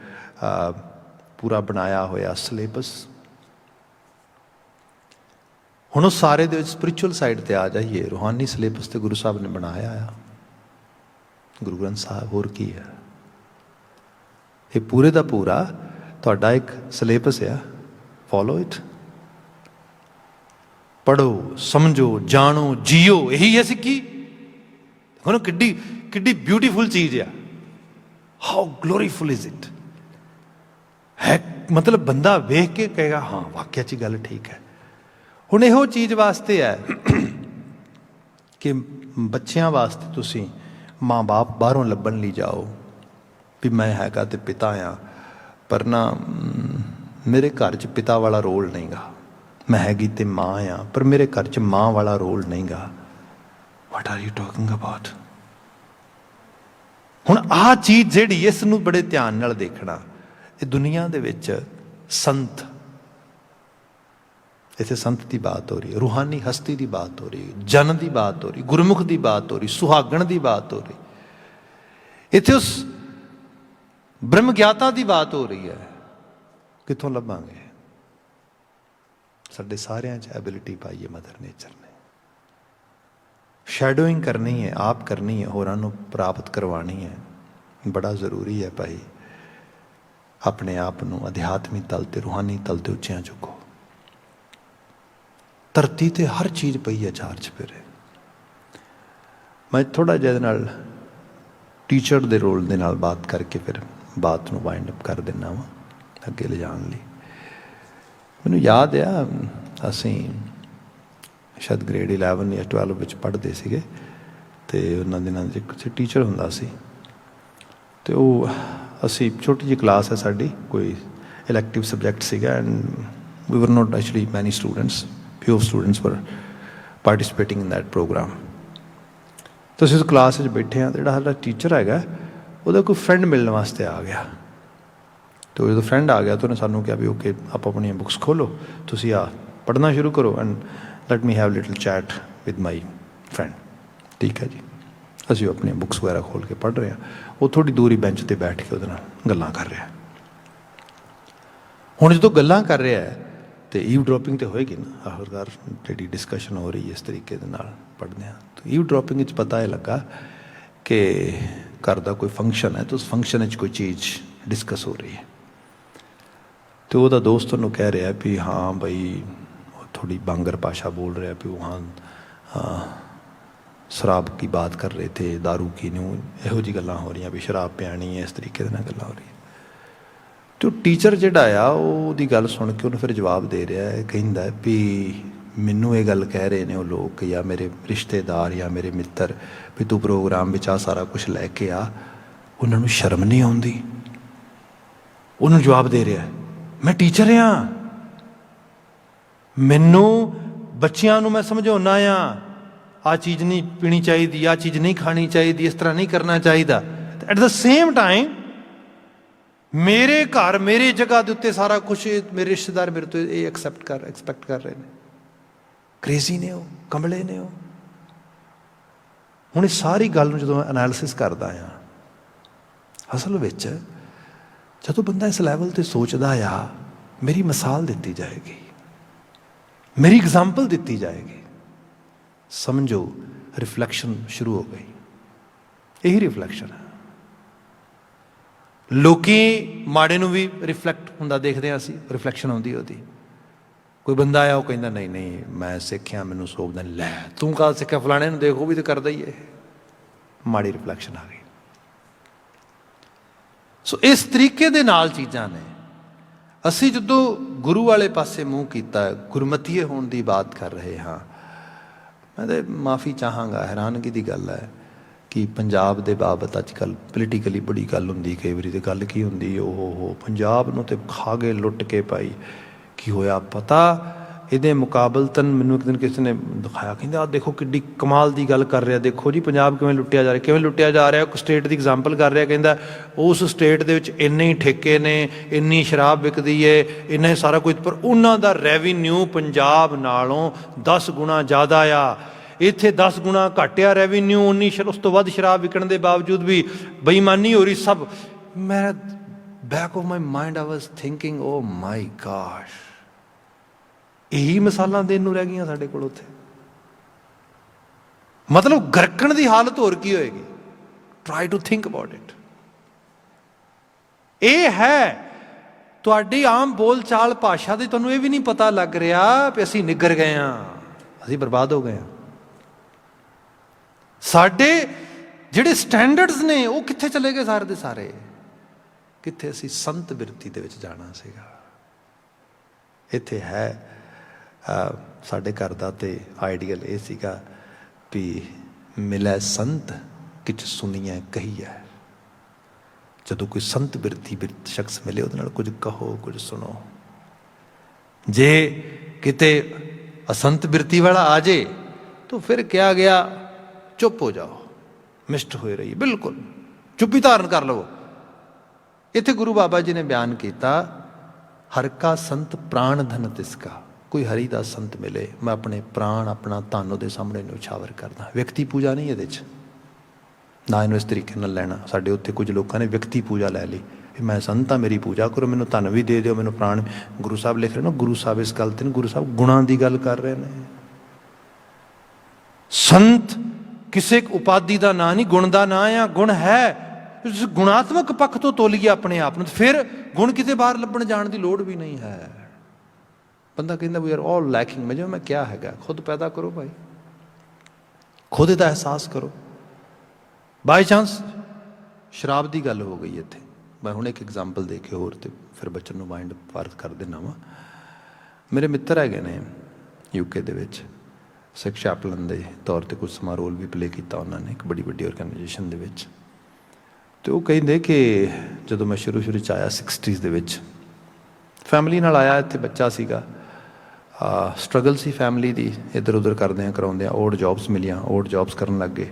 ਪੂਰਾ ਬਣਾਇਆ ਹੋਇਆ ਸਿਲੇਬਸ। ਹੁਣ ਉਹ ਸਾਰੇ ਦੇ ਵਿੱਚ ਸਪਿਰਿਚੁਅਲ ਸਾਈਡ 'ਤੇ ਆ ਜਾਈਏ, ਰੂਹਾਨੀ ਸਿਲੇਬਸ ਤੇ ਗੁਰੂ ਸਾਹਿਬ ਨੇ ਬਣਾਇਆ ਆ, ਗੁਰੂ ਗ੍ਰੰਥ ਸਾਹਿਬ। ਹੋਰ ਕੀ ਹੈ? ਇਹ ਪੂਰੇ ਦਾ ਪੂਰਾ ਤੁਹਾਡਾ ਇੱਕ ਸਿਲੇਬਸ ਆ। ਫੋਲੋ ਇਟ, ਪੜ੍ਹੋ, ਸਮਝੋ, ਜਾਣੋ, ਜੀਓ। ਇਹੀ ਹੈ ਸਿੱਖੀ। ਦੇਖੋ ਨਾ ਕਿੱਡੀ ਕਿੱਡੀ ਬਿਊਟੀਫੁਲ ਚੀਜ਼ ਆ। ਹਾਊ ਗਲੋਰੀਫੁਲ ਇਜ਼ ਇਟ ਹੈ। ਮਤਲਬ ਬੰਦਾ ਵੇਖ ਕੇ ਕਹੇਗਾ ਹਾਂ ਵਾਕਿਆ 'ਚ ਗੱਲ ਠੀਕ ਹੈ। ਹੁਣ ਇਹੋ ਚੀਜ਼ ਵਾਸਤੇ ਹੈ ਕਿ ਬੱਚਿਆਂ ਵਾਸਤੇ ਤੁਸੀਂ ਮਾਂ ਬਾਪ ਬਾਹਰੋਂ ਲੱਭਣ ਲਈ ਜਾਓ ਵੀ ਮੈਂ ਹੈਗਾ ਤੇ ਪਿਤਾ ਆ, ਪਰ ਨਾ ਮੇਰੇ ਘਰ 'ਚ ਪਿਤਾ ਵਾਲਾ ਰੋਲ ਨਹੀਂ ਗਾ। ਮੈਂ ਹੈਗੀ ਤੇ ਮਾਂ ਆ, ਪਰ ਮੇਰੇ ਘਰ 'ਚ ਮਾਂ ਵਾਲਾ ਰੋਲ ਨਹੀਂ ਗਾ। What are you talking about? ਹੁਣ ਆਹ ਚੀਜ਼ ਜਿਹੜੀ, ਇਸ ਨੂੰ ਬੜੇ ਧਿਆਨ ਨਾਲ ਦੇਖਣਾ। ਇਹ ਦੁਨੀਆ ਦੇ ਵਿੱਚ ਸੰਤ, ਇੱਥੇ ਸੰਤ ਦੀ ਬਾਤ ਹੋ ਰਹੀ ਹੈ, ਰੂਹਾਨੀ ਹਸਤੀ ਦੀ ਬਾਤ ਹੋ ਰਹੀ ਹੈ, ਜਨ ਦੀ ਬਾਤ ਹੋ ਰਹੀ, ਗੁਰਮੁਖ ਦੀ ਬਾਤ ਹੋ ਰਹੀ, ਸੁਹਾਗਣ ਦੀ ਬਾਤ ਹੋ ਰਹੀ। ਇੱਥੇ ਉਸ ਬ੍ਰਹਮ ਗਿਆਤਾ ਦੀ ਬਾਤ ਹੋ ਰਹੀ ਹੈ। ਕਿੱਥੋਂ ਲੱਭਾਂਗੇ? ਸਾਡੇ ਸਾਰਿਆਂ 'ਚ ਐਬਿਲਿਟੀ ਪਾਈ ਹੈ ਮਦਰ ਨੇਚਰ ਨੇ। ਸ਼ੈਡੋਇੰਗ ਕਰਨੀ ਹੈ, ਆਪ ਕਰਨੀ ਹੈ, ਹੋਰਾਂ ਨੂੰ ਪ੍ਰਾਪਤ ਕਰਵਾਉਣੀ ਹੈ। ਬੜਾ ਜ਼ਰੂਰੀ ਹੈ ਭਾਈ, ਆਪਣੇ ਆਪ ਨੂੰ ਅਧਿਆਤਮੀ ਤਲ ਤੇ ਰੂਹਾਨੀ ਤਲ ਤੇ ਉੱਚਿਆਂ ਚੁੱਕੋ। ਧਰਤੀ ਤੇ ਹਰ ਚੀਜ਼ ਪਈ ਹੈ ਚਾਰ ਚੁਫੇਰੇ। ਮੈਂ ਥੋੜ੍ਹਾ ਜਿਹਾ ਇਹਦੇ ਨਾਲ ਟੀਚਰ ਦੇ ਰੋਲ ਦੇ ਨਾਲ ਬਾਤ ਕਰਕੇ ਫਿਰ ਬਾਤ ਨੂੰ ਵਾਈਂਡ ਅਪ ਕਰ ਦਿੰਦਾ ਵਾਂ ਅੱਗੇ ਲਿਜਾਣ ਲਈ। ਮੈਨੂੰ ਯਾਦ ਆ ਅਸੀਂ ਸ਼ਾਇਦ ਗ੍ਰੇਡ 11 ਜਾਂ 12 ਵਿੱਚ ਪੜ੍ਹਦੇ ਸੀਗੇ, ਅਤੇ ਉਹਨਾਂ ਦਿਨਾਂ 'ਚ ਇੱਕ ਟੀਚਰ ਹੁੰਦਾ ਸੀ, ਅਤੇ ਉਹ ਅਸੀਂ ਛੋਟੀ ਜਿਹੀ ਕਲਾਸ ਹੈ ਸਾਡੀ, ਕੋਈ ਇਲੈਕਟਿਵ ਸਬਜੈਕਟ ਸੀਗਾ, ਐਂਡ ਵੀ ਵਰ ਨੋਟ ਐਕਚੁਅਲੀ ਮੈਨੀ students, few students were participating in that program। ਤਾਂ ਅਸੀਂ ਉਸ ਕਲਾਸ ਵਿੱਚ ਬੈਠੇ ਹਾਂ, ਜਿਹੜਾ ਸਾਡਾ ਟੀਚਰ ਹੈਗਾ ਉਹਦਾ ਕੋਈ ਫਰੈਂਡ ਮਿਲਣ ਵਾਸਤੇ ਆ ਗਿਆ। ਅਤੇ ਜਦੋਂ ਫਰੈਂਡ ਆ ਗਿਆ ਤਾਂ ਉਹਨੇ ਸਾਨੂੰ ਕਿਹਾ ਵੀ ਓਕੇ, ਆਪ ਆਪਣੀਆਂ ਬੁੱਕਸ ਖੋਲ੍ਹੋ, ਤੁਸੀਂ ਆ ਪੜ੍ਹਨਾ ਸ਼ੁਰੂ ਕਰੋ, and let me have little chat with my friend. ਠੀਕ ਹੈ ਜੀ। ਅਸੀਂ ਆਪਣੀਆਂ ਬੁੱਕਸ ਵਗੈਰਾ ਖੋਲ੍ਹ ਕੇ ਪੜ੍ਹ ਰਹੇ ਹਾਂ। ਉਹ ਥੋੜ੍ਹੀ ਦੂਰੀ ਬੈਂਚ 'ਤੇ ਬੈਠ ਕੇ ਉਹਦੇ ਨਾਲ ਗੱਲਾਂ ਕਰ ਰਿਹਾ। ਹੁਣ ਜਦੋਂ ਗੱਲਾਂ ਕਰ ਰਿਹਾ ਅਤੇ ਈਵ ਡਰੋਪਿੰਗ ਤਾਂ ਹੋਏਗੀ ਨਾ, ਆਖਰਕਾਰ ਜਿਹੜੀ ਡਿਸਕਸ਼ਨ ਹੋ ਰਹੀ ਹੈ ਇਸ ਤਰੀਕੇ ਦੇ ਨਾਲ ਪੜ੍ਹਦੇ ਹਾਂ। ਤਾਂ ਈਵ ਡਰੋਪਿੰਗ ਵਿੱਚ ਪਤਾ ਇਹ ਲੱਗਾ ਕਿ ਘਰ ਦਾ ਕੋਈ ਫੰਕਸ਼ਨ ਹੈ, ਤਾਂ ਉਸ ਫੰਕਸ਼ਨ ਵਿੱਚ ਕੋਈ ਚੀਜ਼ ਡਿਸਕਸ ਹੋ ਰਹੀ ਹੈ, ਅਤੇ ਉਹਦਾ ਦੋਸਤ ਉਹਨੂੰ ਕਹਿ ਰਿਹਾ ਵੀ ਹਾਂ ਬਈ, ਥੋੜੀ ਬਾਂਗਰ ਭਾਸ਼ਾ बोल रहा है भी वहाँ शराब की बात कर रहे थे, दारू की नहीं, ਇਹੋ ਜਿਹੀ ਗੱਲਾਂ ਹੋ ਰਹੀਆਂ ਵੀ ਸ਼ਰਾਬ ਪਿਆਣੀ ਹੈ, ਇਸ ਤਰੀਕੇ ਦੇ ਨਾਲ ਗੱਲਾਂ ਹੋ ਰਹੀਆਂ। ਅਤੇ ਉਹ ਟੀਚਰ ਜਿਹੜਾ ਆ ਉਹਦੀ ਗੱਲ ਸੁਣ ਕੇ ਉਹਨੂੰ ਫਿਰ ਜਵਾਬ ਦੇ ਰਿਹਾ ਹੈ, ਕਹਿੰਦਾ ਵੀ ਮੈਨੂੰ ਇਹ ਗੱਲ ਕਹਿ ਰਹੇ ਨੇ ਉਹ ਲੋਕ, ਜਾਂ ਮੇਰੇ ਰਿਸ਼ਤੇਦਾਰ ਜਾਂ ਮੇਰੇ ਮਿੱਤਰ, ਵੀ ਤੂੰ ਪ੍ਰੋਗਰਾਮ ਵਿੱਚ ਆ ਸਾਰਾ ਕੁਛ ਲੈ ਕੇ ਆ, ਉਹਨਾਂ ਨੂੰ ਸ਼ਰਮ ਨਹੀਂ ਆਉਂਦੀ। ਉਹਨੂੰ ਜਵਾਬ ਦੇ ਰਿਹਾ, ਮੈਂ ਟੀਚਰ ਹਾਂ, ਮੈਨੂੰ ਬੱਚਿਆਂ ਨੂੰ ਮੈਂ ਸਮਝਾਉਂਦਾ ਹਾਂ ਆਹ ਚੀਜ਼ ਨਹੀਂ ਪੀਣੀ ਚਾਹੀਦੀ, ਆਹ ਚੀਜ਼ ਨਹੀਂ ਖਾਣੀ ਚਾਹੀਦੀ, ਇਸ ਤਰ੍ਹਾਂ ਨਹੀਂ ਕਰਨਾ ਚਾਹੀਦਾ। ਐਟ ਦ ਸੇਮ ਟਾਈਮ ਮੇਰੇ ਘਰ, ਮੇਰੀ ਜਗ੍ਹਾ ਦੇ ਉੱਤੇ ਸਾਰਾ ਕੁਛ ਮੇਰੇ ਰਿਸ਼ਤੇਦਾਰ ਮੇਰੇ ਤੋਂ ਇਹ ਐਕਸਪੈਕਟ ਕਰ ਰਹੇ ਨੇ। ਕ੍ਰੇਜ਼ੀ ਨੇ ਉਹ, ਕਮਲੇ ਨੇ ਉਹ। ਹੁਣ ਇਸ ਸਾਰੀ ਗੱਲ ਨੂੰ ਜਦੋਂ ਮੈਂ ਐਨਾਲਿਸਿਸ ਕਰਦਾ ਹਾਂ, ਅਸਲ ਵਿੱਚ ਜਦੋਂ ਬੰਦਾ ਇਸ ਲੈਵਲ 'ਤੇ ਸੋਚਦਾ ਆ, ਮੇਰੀ ਮਿਸਾਲ ਦਿੱਤੀ ਜਾਏਗੀ, ਮੇਰੀ ਐਗਜ਼ਾਮਪਲ ਦਿੱਤੀ ਜਾਏਗੀ, ਸਮਝੋ ਰਿਫਲੈਕਸ਼ਨ ਸ਼ੁਰੂ ਹੋ ਗਈ। ਇਹੀ ਰਿਫਲੈਕਸ਼ਨ ਹੈ। ਲੋਕੀ ਮਾੜੇ ਨੂੰ ਵੀ ਰਿਫਲੈਕਟ ਹੁੰਦਾ ਦੇਖਦੇ ਹਾਂ ਅਸੀਂ, ਰਿਫਲੈਕਸ਼ਨ ਆਉਂਦੀ ਉਹਦੀ। ਕੋਈ ਬੰਦਾ ਆਇਆ ਉਹ ਕਹਿੰਦਾ ਨਹੀਂ ਨਹੀਂ ਮੈਂ ਸਿੱਖਿਆ, ਮੈਨੂੰ ਸੋਭਦਾ ਨਹੀਂ, ਲੈ ਤੂੰ ਕਾਹ ਸਿੱਖਿਆ, ਫਲਾਣੇ ਨੂੰ ਦੇਖੋ ਵੀ ਤਾਂ ਕਰਦਾ ਹੀ ਇਹ, ਮਾੜੀ ਰਿਫਲੈਕਸ਼ਨ ਆ ਗਈ। ਸੋ ਇਸ ਤਰੀਕੇ ਦੇ ਨਾਲ ਚੀਜ਼ਾਂ ਨੇ। ਅਸੀਂ ਜਦੋਂ ਗੁਰੂ ਵਾਲੇ ਪਾਸੇ ਮੂੰਹ ਕੀਤਾ, ਗੁਰਮਤੀਏ ਹੋਣ ਦੀ ਬਾਤ ਕਰ ਰਹੇ ਹਾਂ, ਮੈਂ ਤਾਂ ਮਾਫੀ ਚਾਹਾਂਗਾ, ਹੈਰਾਨਗੀ ਦੀ ਗੱਲ ਹੈ ਕਿ ਪੰਜਾਬ ਦੇ ਬਾਬਤ ਅੱਜ ਕੱਲ੍ਹ ਪੋਲੀਟੀਕਲੀ ਬੜੀ ਗੱਲ ਹੁੰਦੀ ਕਈ ਵਾਰੀ। ਤੇ ਗੱਲ ਕੀ ਹੁੰਦੀ, ਉਹ ਪੰਜਾਬ ਨੂੰ ਤੇ ਖਾ ਗਏ ਲੁੱਟ ਕੇ ਪਾਈ। ਕੀ ਹੋਇਆ ਪਤਾ, ਇਹਦੇ ਮੁਕਾਬਲਤਨ ਮੈਨੂੰ ਇੱਕ ਦਿਨ ਕਿਸੇ ਨੇ ਦਿਖਾਇਆ, ਕਹਿੰਦਾ ਆਹ ਦੇਖੋ ਕਿੱਡੀ ਕਮਾਲ ਦੀ ਗੱਲ ਕਰ ਰਿਹਾ, ਦੇਖੋ ਜੀ ਪੰਜਾਬ ਕਿਵੇਂ ਲੁੱਟਿਆ ਜਾ ਰਿਹਾ, ਕਿਵੇਂ ਲੁੱਟਿਆ ਜਾ ਰਿਹਾ। ਇੱਕ ਸਟੇਟ ਦੀ ਐਗਜ਼ਾਮਪਲ ਕਰ ਰਿਹਾ, ਕਹਿੰਦਾ ਉਸ ਸਟੇਟ ਦੇ ਵਿੱਚ ਇੰਨੇ ਹੀ ਠੇਕੇ ਨੇ, ਇੰਨੀ ਸ਼ਰਾਬ ਵਿਕਦੀ ਹੈ, ਇੰਨਾ ਹੀ ਸਾਰਾ ਕੁਝ, ਪਰ ਉਹਨਾਂ ਦਾ ਰੈਵਨਿਊ ਪੰਜਾਬ ਨਾਲੋਂ 10 ਗੁਣਾ ਜ਼ਿਆਦਾ ਆ। ਇੱਥੇ 10 ਗੁਣਾ ਘੱਟ ਆ ਰੈਵਨਿਊ, ਉਸ ਤੋਂ ਵੱਧ ਸ਼ਰਾਬ ਵਿਕਣ ਦੇ ਬਾਵਜੂਦ ਵੀ ਬੇਈਮਾਨੀ ਹੋ ਰਹੀ ਸਭ। ਮੈਂ back of my mind I was thinking, oh my gosh, ਇਹੀ ਮਿਸਾਲਾਂ ਦੇਣ ਨੂੰ ਰਹਿ ਗਈਆਂ ਸਾਡੇ ਕੋਲ ਉੱਥੇ। ਮਤਲਬ ਗਰਕਣ ਦੀ ਹਾਲਤ ਹੋਰ ਕੀ ਹੋਏਗੀ। Try to think about it. ਇਹ ਹੈ ਤੁਹਾਡੀ ਆਮ ਬੋਲ ਚਾਲ ਭਾਸ਼ਾ ਦੀ, ਤੁਹਾਨੂੰ ਇਹ ਵੀ ਨਹੀਂ ਪਤਾ ਲੱਗ ਰਿਹਾ ਵੀ ਅਸੀਂ ਨਿੱਗਰ ਗਏ ਹਾਂ, ਅਸੀਂ ਬਰਬਾਦ ਹੋ ਗਏ ਹਾਂ। ਸਾਡੇ ਜਿਹੜੇ ਸਟੈਂਡਰਡਸ ਨੇ ਉਹ ਕਿੱਥੇ ਚਲੇ ਗਏ ਸਾਰੇ ਦੇ ਸਾਰੇ। ਕਿੱਥੇ ਅਸੀਂ ਸੰਤ ਬਿਰਤੀ ਦੇ ਵਿੱਚ ਜਾਣਾ ਸੀਗਾ। ਇੱਥੇ ਹੈ ਸਾਡੇ ਘਰ ਦਾ ਤੇ ਆਈਡੀਅਲ ਇਹ ਸੀਗਾ ਵੀ ਮਿਲੈ ਸੰਤ ਕਿਛ ਸੁਣੀਐ ਕਹੀਐ। ਜਦੋਂ ਕੋਈ ਸੰਤ ਬਿਰਤੀ ਸ਼ਖਸ ਮਿਲੇ ਉਹਦੇ ਨਾਲ ਕੁਝ ਕਹੋ, ਕੁਝ ਸੁਣੋ। ਜੇ ਕਿਤੇ ਅਸੰਤ ਬਿਰਤੀ ਵਾਲਾ ਆ ਜੇ ਤਾਂ ਫਿਰ ਕਿਹਾ ਗਿਆ ਚੁੱਪ ਹੋ ਜਾਓ, ਮਿਸਟ ਹੋਏ ਰਹੀ, ਬਿਲਕੁਲ ਚੁੱਪੀ ਧਾਰਨ ਕਰ ਲਵੋ। ਇੱਥੇ ਗੁਰੂ ਬਾਬਾ ਜੀ ਨੇ ਬਿਆਨ ਕੀਤਾ, ਹਰ ਕਾ ਸੰਤ ਪ੍ਰਾਣ ਧਨ ਤਿਸਕਾ। ਕੋਈ ਹਰੀ ਦਾ ਸੰਤ ਮਿਲੇ, ਮੈਂ ਆਪਣੇ ਪ੍ਰਾਣ, ਆਪਣਾ ਧਨ ਉਹਦੇ ਸਾਹਮਣੇ ਨਿਛਾਵਰ ਕਰਦਾ। ਵਿਅਕਤੀ ਪੂਜਾ ਨਹੀਂ ਇਹਦੇ 'ਚ, ਨਾ ਇਹਨੂੰ ਇਸ ਤਰੀਕੇ ਨਾਲ ਲੈਣਾ। ਸਾਡੇ ਉੱਥੇ ਕੁਝ ਲੋਕਾਂ ਨੇ ਵਿਅਕਤੀ ਪੂਜਾ ਲੈ ਲਈ, ਮੈਂ ਸੰਤ ਹਾਂ ਮੇਰੀ ਪੂਜਾ ਕਰੋ, ਮੈਨੂੰ ਧਨ ਵੀ ਦੇ ਦਿਓ, ਮੈਨੂੰ ਪ੍ਰਾਣ। ਗੁਰੂ ਸਾਹਿਬ ਲਿਖ ਰਹੇ ਨਾ, ਗੁਰੂ ਸਾਹਿਬ ਇਸ ਗੱਲ ਤੇ ਗੁਰੂ ਸਾਹਿਬ ਗੁਣਾਂ ਦੀ ਗੱਲ ਕਰ ਰਹੇ ਨੇ। ਸੰਤ ਕਿਸੇ ਉਪਾਧੀ ਦਾ ਨਾਂ ਨਹੀਂ, ਗੁਣ ਦਾ ਨਾਂ ਆ। ਗੁਣ ਹੈ, ਗੁਣਾਤਮਕ ਪੱਖ ਤੋਂ ਤੋਲੀਏ ਆਪਣੇ ਆਪ ਨੂੰ, ਫਿਰ ਗੁਣ ਕਿਤੇ ਬਾਹਰ ਲੱਭਣ ਜਾਣ ਦੀ ਲੋੜ ਵੀ ਨਹੀਂ ਹੈ। ਬੰਦਾ ਕਹਿੰਦਾ ਵੀ ਆਰ ਆਲ ਲੈਕਿੰਗ, ਮੈਂ ਕਿਹਾ ਹੈਗਾ, ਖੁਦ ਪੈਦਾ ਕਰੋ ਭਾਈ, ਖੁਦ ਇਹਦਾ ਅਹਿਸਾਸ ਕਰੋ। ਬਾਈ ਚਾਂਸ ਸ਼ਰਾਬ ਦੀ ਗੱਲ ਹੋ ਗਈ ਇੱਥੇ, ਮੈਂ ਹੁਣ ਇੱਕ ਐਗਜ਼ਾਮਪਲ ਦੇ ਕੇ ਹੋਰ ਤੇ ਫਿਰ ਬੱਚਨ ਨੂੰ ਮਾਇੰਡ ਪਾਰਕ ਕਰ ਦਿੰਦਾ ਵਾਂ। ਮੇਰੇ ਮਿੱਤਰ ਹੈਗੇ ਨੇ ਯੂਕੇ ਦੇ ਵਿੱਚ, ਸਿੱਖ ਚੈਪਲਨ ਦੇ ਤੌਰ 'ਤੇ ਕੁਝ ਸਮਾਂ ਰੋਲ ਵੀ ਪਲੇ ਕੀਤਾ ਉਹਨਾਂ ਨੇ ਇੱਕ ਬੜੀ ਵੱਡੀ ਔਰਗਨਾਈਜੇਸ਼ਨ ਦੇ ਵਿੱਚ। ਅਤੇ ਉਹ ਕਹਿੰਦੇ ਕਿ ਜਦੋਂ ਮੈਂ ਸ਼ੁਰੂ 'ਚ ਆਇਆ 60s ਦੇ ਵਿੱਚ, ਫੈਮਿਲੀ ਨਾਲ ਆਇਆ, ਇੱਥੇ ਬੱਚਾ ਸੀਗਾ, ਸਟਰਗਲ ਸੀ ਫੈਮਿਲੀ ਦੀ, ਇੱਧਰ ਉੱਧਰ ਕਰਦਿਆਂ ਕਰਾਉਂਦਿਆਂ ਓਡ ਜੋਬਸ ਮਿਲੀਆਂ, ਓਡ ਜੋਬਸ ਕਰਨ ਲੱਗ ਗਏ।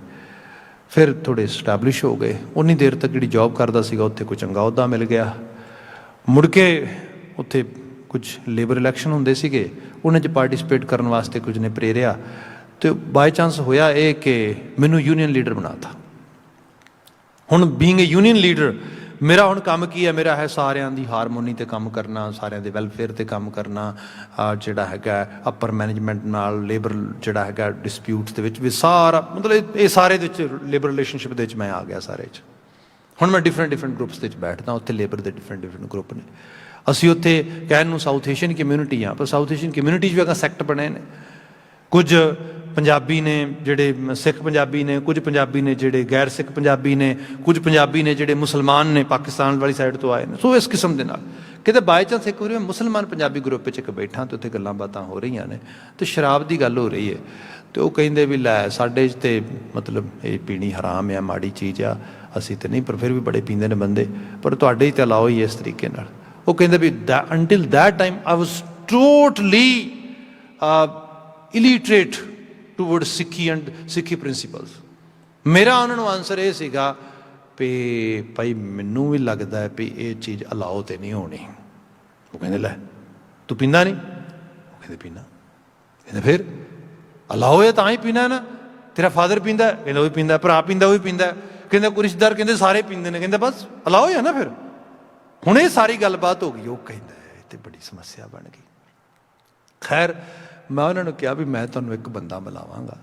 ਫਿਰ ਥੋੜ੍ਹੇ ਸਟੈਬਲਿਸ਼ ਹੋ ਗਏ। ਉਨੀ ਦੇਰ ਤੱਕ ਜਿਹੜੀ ਜੋਬ ਕਰਦਾ ਸੀਗਾ ਉੱਥੇ ਕੋਈ ਚੰਗਾ ਅਹੁਦਾ ਮਿਲ ਗਿਆ। ਮੁੜ ਕੇ ਉੱਥੇ ਕੁਝ ਲੇਬਰ ਇਲੈਕਸ਼ਨ ਹੁੰਦੇ ਸੀਗੇ, ਉਹਨਾਂ 'ਚ ਪਾਰਟੀਸਪੇਟ ਕਰਨ ਵਾਸਤੇ ਕੁਝ ਨੇ ਪ੍ਰੇਰਿਆ, ਅਤੇ ਬਾਈ ਚਾਂਸ ਹੋਇਆ ਇਹ ਕਿ ਮੈਨੂੰ ਯੂਨੀਅਨ ਲੀਡਰ ਬਣਾ ਤਾ। ਹੁਣ ਬੀਇੰਗ ਏ ਯੂਨੀਅਨ ਲੀਡਰ, ਮੇਰਾ ਹੁਣ ਕੰਮ ਕੀ ਹੈ, ਮੇਰਾ ਹੈ ਸਾਰਿਆਂ ਦੀ ਹਾਰਮੋਨੀ 'ਤੇ ਕੰਮ ਕਰਨਾ, ਸਾਰਿਆਂ ਦੇ ਵੈਲਫੇਅਰ 'ਤੇ ਕੰਮ ਕਰਨਾ, ਜਿਹੜਾ ਹੈਗਾ ਅਪਰ ਮੈਨੇਜਮੈਂਟ ਨਾਲ ਲੇਬਰ ਜਿਹੜਾ ਹੈਗਾ ਡਿਸਪਿਊਟਸ ਦੇ ਵਿੱਚ ਵੀ ਸਾਰਾ, ਮਤਲਬ ਇਹ ਸਾਰੇ ਦੇ ਵਿੱਚ ਲੇਬਰ ਰਿਲੇਸ਼ਨਸ਼ਿਪ ਦੇ ਵਿੱਚ ਮੈਂ ਆ ਗਿਆ ਸਾਰੇ 'ਚ। ਹੁਣ ਮੈਂ ਡਿਫਰੈਂਟ ਗਰੁੱਪਸ ਦੇ ਵਿੱਚ ਬੈਠਦਾ, ਉੱਥੇ ਲੇਬਰ ਦੇ ਡਿਫਰੈਂਟ ਗਰੁੱਪ ਨੇ। ਅਸੀਂ ਉੱਥੇ ਕਹਿਣ ਨੂੰ ਸਾਊਥ ਏਸ਼ੀਅਨ ਕਮਿਊਨਿਟੀ ਹਾਂ, ਪਰ ਸਾਊਥ ਏਸ਼ੀਅਨ ਕਮਿਊਨਿਟੀ 'ਚ ਵੀ ਅਗਾਂ ਸੈਕਟ ਬਣੇ ਨੇ। ਕੁਝ ਪੰਜਾਬੀ ਨੇ ਜਿਹੜੇ ਸਿੱਖ ਪੰਜਾਬੀ ਨੇ, ਕੁਝ ਪੰਜਾਬੀ ਨੇ ਜਿਹੜੇ ਗੈਰ ਸਿੱਖ ਪੰਜਾਬੀ ਨੇ, ਕੁਝ ਪੰਜਾਬੀ ਨੇ ਜਿਹੜੇ ਮੁਸਲਮਾਨ ਨੇ, ਪਾਕਿਸਤਾਨ ਵਾਲੀ ਸਾਈਡ ਤੋਂ ਆਏ ਨੇ। ਸੋ ਇਸ ਕਿਸਮ ਦੇ ਨਾਲ ਕਿਤੇ ਬਾਈ ਚਾਂਸ ਇੱਕ ਵਾਰੀ ਮੈਂ ਮੁਸਲਮਾਨ ਪੰਜਾਬੀ ਗਰੁੱਪ 'ਚ ਇੱਕ ਬੈਠਾ ਅਤੇ ਉੱਥੇ ਗੱਲਾਂ ਬਾਤਾਂ ਹੋ ਰਹੀਆਂ ਨੇ ਅਤੇ ਸ਼ਰਾਬ ਦੀ ਗੱਲ ਹੋ ਰਹੀ ਹੈ। ਅਤੇ ਉਹ ਕਹਿੰਦੇ ਵੀ ਲੈ ਸਾਡੇ 'ਚ ਤਾਂ ਮਤਲਬ ਇਹ ਪੀਣੀ ਹਰਾਮ ਆ, ਮਾੜੀ ਚੀਜ਼ ਆ, ਅਸੀਂ ਤਾਂ ਨਹੀਂ, ਪਰ ਫਿਰ ਵੀ ਬੜੇ ਪੀਂਦੇ ਨੇ ਬੰਦੇ, ਪਰ ਤੁਹਾਡੇ ਹੀ ਤਾਂ ਅਲਾਓ ਹੀ ਇਸ ਤਰੀਕੇ ਨਾਲ। ਉਹ ਕਹਿੰਦੇ ਵੀ until that time I was totally illiterate toward Sikhi and Sikhi principles. ਮੇਰਾ ਉਹਨਾਂ ਨੂੰ ਆਨਸਰ ਇਹ ਸੀਗਾ ਵੀ ਭਾਈ ਮੈਨੂੰ ਵੀ ਲੱਗਦਾ ਵੀ ਇਹ ਚੀਜ਼ ਅਲਾਓ ਤੇ ਨਹੀਂ ਹੋਣੀ। ਉਹ ਕਹਿੰਦੇ ਲੈ ਤੂੰ ਪੀਂਦਾ ਨਹੀਂ? ਉਹ ਕਹਿੰਦੇ ਪੀਂਦਾ। ਕਹਿੰਦੇ ਫਿਰ ਅਲਾਓ ਹੈ ਤਾਂ ਹੀ ਪੀਣਾ ਨਾ, ਤੇਰਾ ਫਾਦਰ ਪੀਂਦਾ? ਕਹਿੰਦਾ ਉਹ ਵੀ ਪੀਂਦਾ, ਭਰਾ ਪੀਂਦਾ ਉਹ ਵੀ ਪੀਂਦਾ, ਕਹਿੰਦਾ ਕੋਈ ਰਿਸ਼ਤੇਦਾਰ ਕਹਿੰਦੇ ਸਾਰੇ ਪੀਂਦੇ ਨੇ, ਕਹਿੰਦਾ ਬਸ ਅਲਾਓ ਹੈ ਨਾ ਫਿਰ। ਹੁਣ ਇਹ ਸਾਰੀ ਗੱਲਬਾਤ ਹੋ ਗਈ। ਉਹ ਕਹਿੰਦਾ ਇਹ ਤਾਂ ਬੜੀ ਸਮੱਸਿਆ ਬਣ ਗਈ। ਖੈਰ ਮੈਂ ਉਹਨਾਂ ਨੂੰ ਕਿਹਾ ਵੀ ਮੈਂ ਤੁਹਾਨੂੰ ਇੱਕ ਬੰਦਾ ਮਿਲਾਵਾਂਗਾ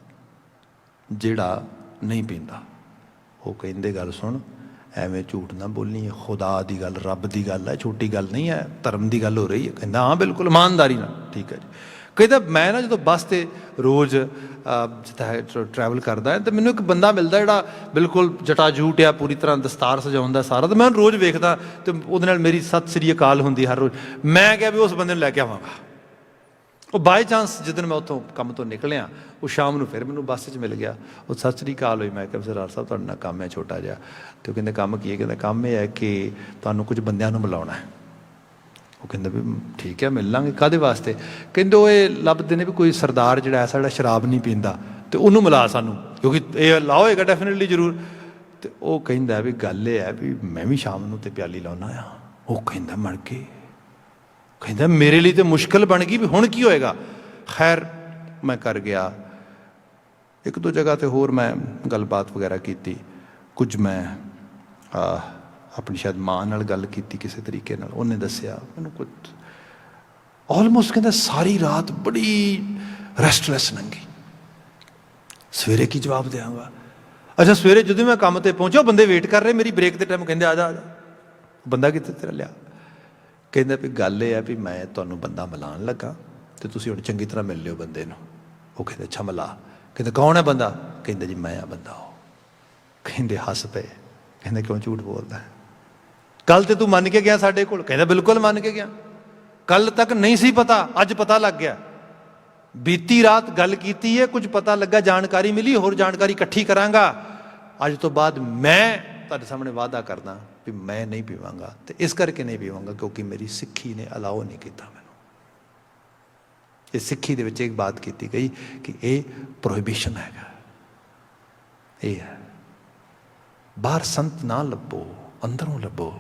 ਜਿਹੜਾ ਨਹੀਂ ਪੀਂਦਾ। ਉਹ ਕਹਿੰਦੇ ਗੱਲ ਸੁਣ, ਐਵੇਂ ਝੂਠ ਨਾ ਬੋਲੀ, ਖੁਦਾ ਦੀ ਗੱਲ, ਰੱਬ ਦੀ ਗੱਲ ਹੈ, ਛੋਟੀ ਗੱਲ ਨਹੀਂ ਹੈ, ਧਰਮ ਦੀ ਗੱਲ ਹੋ ਰਹੀ ਹੈ। ਕਹਿੰਦਾ ਹਾਂ ਬਿਲਕੁਲ ਇਮਾਨਦਾਰੀ ਨਾਲ। ਠੀਕ ਹੈ ਜੀ। ਕਹਿੰਦਾ ਮੈਂ ਨਾ ਜਦੋਂ ਬੱਸ 'ਤੇ ਰੋਜ਼ ਜਿੱਦਾਂ ਟਰੈਵਲ ਕਰਦਾ ਹੈ, ਤਾਂ ਮੈਨੂੰ ਇੱਕ ਬੰਦਾ ਮਿਲਦਾ ਜਿਹੜਾ ਬਿਲਕੁਲ ਜਟਾਜੂਟ ਆ, ਪੂਰੀ ਤਰ੍ਹਾਂ ਦਸਤਾਰ ਸਜਾਉਂਦਾ ਸਾਰਾ, ਤਾਂ ਮੈਂ ਉਹਨੂੰ ਰੋਜ਼ ਵੇਖਦਾ ਅਤੇ ਉਹਦੇ ਨਾਲ ਮੇਰੀ ਸਤਿ ਸ੍ਰੀ ਅਕਾਲ ਹੁੰਦੀ ਹਰ ਰੋਜ਼। ਮੈਂ ਕਿਹਾ ਵੀ ਉਸ ਬੰਦੇ ਨੂੰ ਲੈ ਕੇ ਆਵਾਂਗਾ। ਉਹ ਬਾਈ ਚਾਂਸ ਜਿੱਦਣ ਮੈਂ ਉੱਥੋਂ ਕੰਮ ਤੋਂ ਨਿਕਲਿਆ, ਉਹ ਸ਼ਾਮ ਨੂੰ ਫਿਰ ਮੈਨੂੰ ਬੱਸ 'ਚ ਮਿਲ ਗਿਆ। ਉਹ ਸਤਿ ਸ੍ਰੀ ਅਕਾਲ ਹੋਈ। ਮੈਂ ਕਿਹਾ ਸਰਦਾਰ ਸਾਹਿਬ ਤੁਹਾਡੇ ਨਾਲ ਕੰਮ ਹੈ ਛੋਟਾ ਜਿਹਾ। ਅਤੇ ਉਹ ਕਹਿੰਦੇ ਕੰਮ ਕੀ ਹੈ? ਕਹਿੰਦਾ ਕੰਮ ਇਹ ਹੈ ਕਿ ਤੁਹਾਨੂੰ ਕੁਝ ਬੰਦਿਆਂ ਨੂੰ ਮਿਲਾਉਣਾ ਹੈ। ਉਹ ਕਹਿੰਦਾ ਵੀ ਠੀਕ ਹੈ ਮਿਲ ਲਾਂਗੇ। ਕਾਹਦੇ ਵਾਸਤੇ? ਕਹਿੰਦੇ ਉਹ ਇਹ ਲੱਭਦੇ ਨੇ ਵੀ ਕੋਈ ਸਰਦਾਰ ਜਿਹੜਾ ਐਸਾ ਜਿਹੜਾ ਸ਼ਰਾਬ ਨਹੀਂ ਪੀਂਦਾ, ਅਤੇ ਉਹਨੂੰ ਮਿਲਾ ਸਾਨੂੰ, ਕਿਉਂਕਿ ਇਹ ਲਾ ਹੋਏਗਾ ਡੈਫੀਨੇਟਲੀ ਜ਼ਰੂਰ। ਅਤੇ ਉਹ ਕਹਿੰਦਾ ਵੀ ਗੱਲ ਇਹ ਹੈ ਵੀ ਮੈਂ ਵੀ ਸ਼ਾਮ ਨੂੰ ਤਾਂ ਪਿਆਲੀ ਲਾਉਂਦਾ ਆ। ਉਹ ਕਹਿੰਦਾ ਮੜ ਕੇ, ਕਹਿੰਦਾ ਮੇਰੇ ਲਈ ਤਾਂ ਮੁਸ਼ਕਿਲ ਬਣ ਗਈ ਵੀ ਹੁਣ ਕੀ ਹੋਏਗਾ। ਖੈਰ ਮੈਂ ਕਰ ਗਿਆ। ਇੱਕ ਦੋ ਜਗ੍ਹਾ 'ਤੇ ਹੋਰ ਮੈਂ ਗੱਲਬਾਤ ਵਗੈਰਾ ਕੀਤੀ। ਕੁਝ ਮੈਂ ਆਪਣੀ ਸ਼ਾਇਦ ਮਾਂ ਨਾਲ ਗੱਲ ਕੀਤੀ ਕਿਸੇ ਤਰੀਕੇ ਨਾਲ, ਉਹਨੇ ਦੱਸਿਆ ਮੈਨੂੰ ਕੁਝ। ਆਲਮੋਸਟ ਕਹਿੰਦਾ ਸਾਰੀ ਰਾਤ ਬੜੀ ਰੈਸਟਲੈਸ ਲੰਘੀ। ਸਵੇਰੇ ਕੀ ਜਵਾਬ ਦਿਆਂਗਾ? ਅੱਛਾ ਸਵੇਰੇ ਜਦੋਂ ਮੈਂ ਕੰਮ 'ਤੇ ਪਹੁੰਚਿਆ, ਬੰਦੇ ਵੇਟ ਕਰ ਰਹੇ ਮੇਰੀ ਬ੍ਰੇਕ ਦੇ ਟਾਈਮ। ਕਹਿੰਦੇ ਆ ਜਾ ਆ ਜਾ। ਬੰਦਾ ਕਿੱਥੇ ਤੇਰਾ ਲਿਆ? ਕਹਿੰਦਾ ਵੀ ਗੱਲ ਇਹ ਹੈ ਵੀ ਮੈਂ ਤੁਹਾਨੂੰ ਬੰਦਾ ਮਿਲਾਉਣ ਲੱਗਾ, ਅਤੇ ਤੁਸੀਂ ਹੁਣ ਚੰਗੀ ਤਰ੍ਹਾਂ ਮਿਲ ਲਿਓ ਬੰਦੇ ਨੂੰ। ਉਹ ਕਹਿੰਦੇ ਅੱਛਾ ਮਿਲਾ। ਕਹਿੰਦੇ ਕੌਣ ਹੈ ਬੰਦਾ? ਕਹਿੰਦਾ ਜੀ ਮੈਂ ਆ ਬੰਦਾ। ਉਹ ਕਹਿੰਦੇ ਹੱਸ ਪਏ। ਕਹਿੰਦੇ ਕਿਉਂ ਝੂਠ ਬੋਲਦਾ? ਕੱਲ੍ਹ ਤੇ ਤੂੰ ਮੰਨ ਕੇ ਗਿਆ ਸਾਡੇ ਕੋਲ? ਕਹਿੰਦਾ ਬਿਲਕੁਲ ਮੰਨ ਕੇ ਗਿਆ। ਕੱਲ੍ਹ ਤੱਕ ਨਹੀਂ ਸੀ ਪਤਾ, ਅੱਜ ਪਤਾ ਲੱਗ ਗਿਆ। ਬੀਤੀ ਰਾਤ ਗੱਲ ਕੀਤੀ ਹੈ, ਕੁਝ ਪਤਾ ਲੱਗਾ, ਜਾਣਕਾਰੀ ਮਿਲੀ, ਹੋਰ ਜਾਣਕਾਰੀ ਇਕੱਠੀ ਕਰਾਂਗਾ। ਅੱਜ ਤੋਂ ਬਾਅਦ ਮੈਂ ਤੁਹਾਡੇ ਸਾਹਮਣੇ ਵਾਅਦਾ ਕਰਦਾ ਵੀ ਮੈਂ ਨਹੀਂ ਪੀਵਾਂਗਾ। ਅਤੇ ਇਸ ਕਰਕੇ ਨਹੀਂ ਪੀਵਾਂਗਾ ਕਿਉਂਕਿ ਮੇਰੀ ਸਿੱਖੀ ਨੇ ਅਲਾਓ ਨਹੀਂ ਕੀਤਾ ਮੈਨੂੰ। ਇਹ ਸਿੱਖੀ ਦੇ ਵਿੱਚ ਇੱਕ ਬਾਤ ਕੀਤੀ ਗਈ ਕਿ ਇਹ ਪ੍ਰੋਹਿਬਿਸ਼ਨ ਹੈਗਾ। ਇਹ ਹੈ, ਬਾਹਰ ਸੰਤ ਨਾ ਲੱਭੋ, ਅੰਦਰੋਂ ਲੱਭੋ।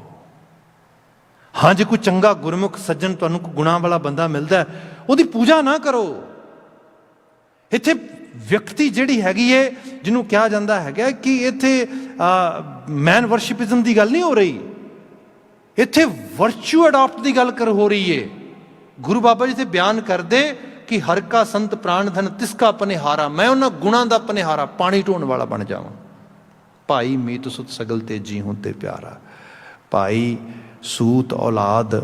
ਹਾਂ ਜੇ ਕੋਈ ਚੰਗਾ ਗੁਰਮੁਖ ਸੱਜਣ ਤੁਹਾਨੂੰ ਕੋਈ ਗੁਣਾਂ ਵਾਲਾ ਬੰਦਾ ਮਿਲਦਾ, ਉਹਦੀ ਪੂਜਾ ਨਾ ਕਰੋ। ਇੱਥੇ ਵਿਅਕਤੀ ਜਿਹੜੀ ਹੈਗੀ ਹੈ, ਜਿਹਨੂੰ ਕਿਹਾ ਜਾਂਦਾ ਹੈਗਾ ਕਿ ਇੱਥੇ ਮੈਨ ਵਰਸ਼ਿਪਿਜ਼ਮ ਦੀ ਗੱਲ ਨਹੀਂ ਹੋ ਰਹੀ, ਇੱਥੇ ਵਰਚੂ ਅਡਾਪਟ ਦੀ ਗੱਲ ਹੋ ਰਹੀ ਹੈ। ਗੁਰੂ ਬਾਬਾ ਜੀ ਤੇ ਬਿਆਨ ਕਰਦੇ ਕਿ ਹਰ ਕਾ ਸੰਤ ਪ੍ਰਾਣ ਧਨ ਤਿਸਕਾ ਪਨਿਹਾਰਾ। ਮੈਂ ਉਹਨਾਂ ਗੁਣਾਂ ਦਾ ਪਨਿਹਾਰਾ, ਪਾਣੀ ਢੋਣ ਵਾਲਾ ਬਣ ਜਾਵਾਂ। ਭਾਈ ਮੀਤ ਸੁਤ ਸਗਲ ਤੇ ਜੀਹੂ ਤੇ ਪਿਆਰਾ। ਭਾਈ ਸੂਤ ਔਲਾਦ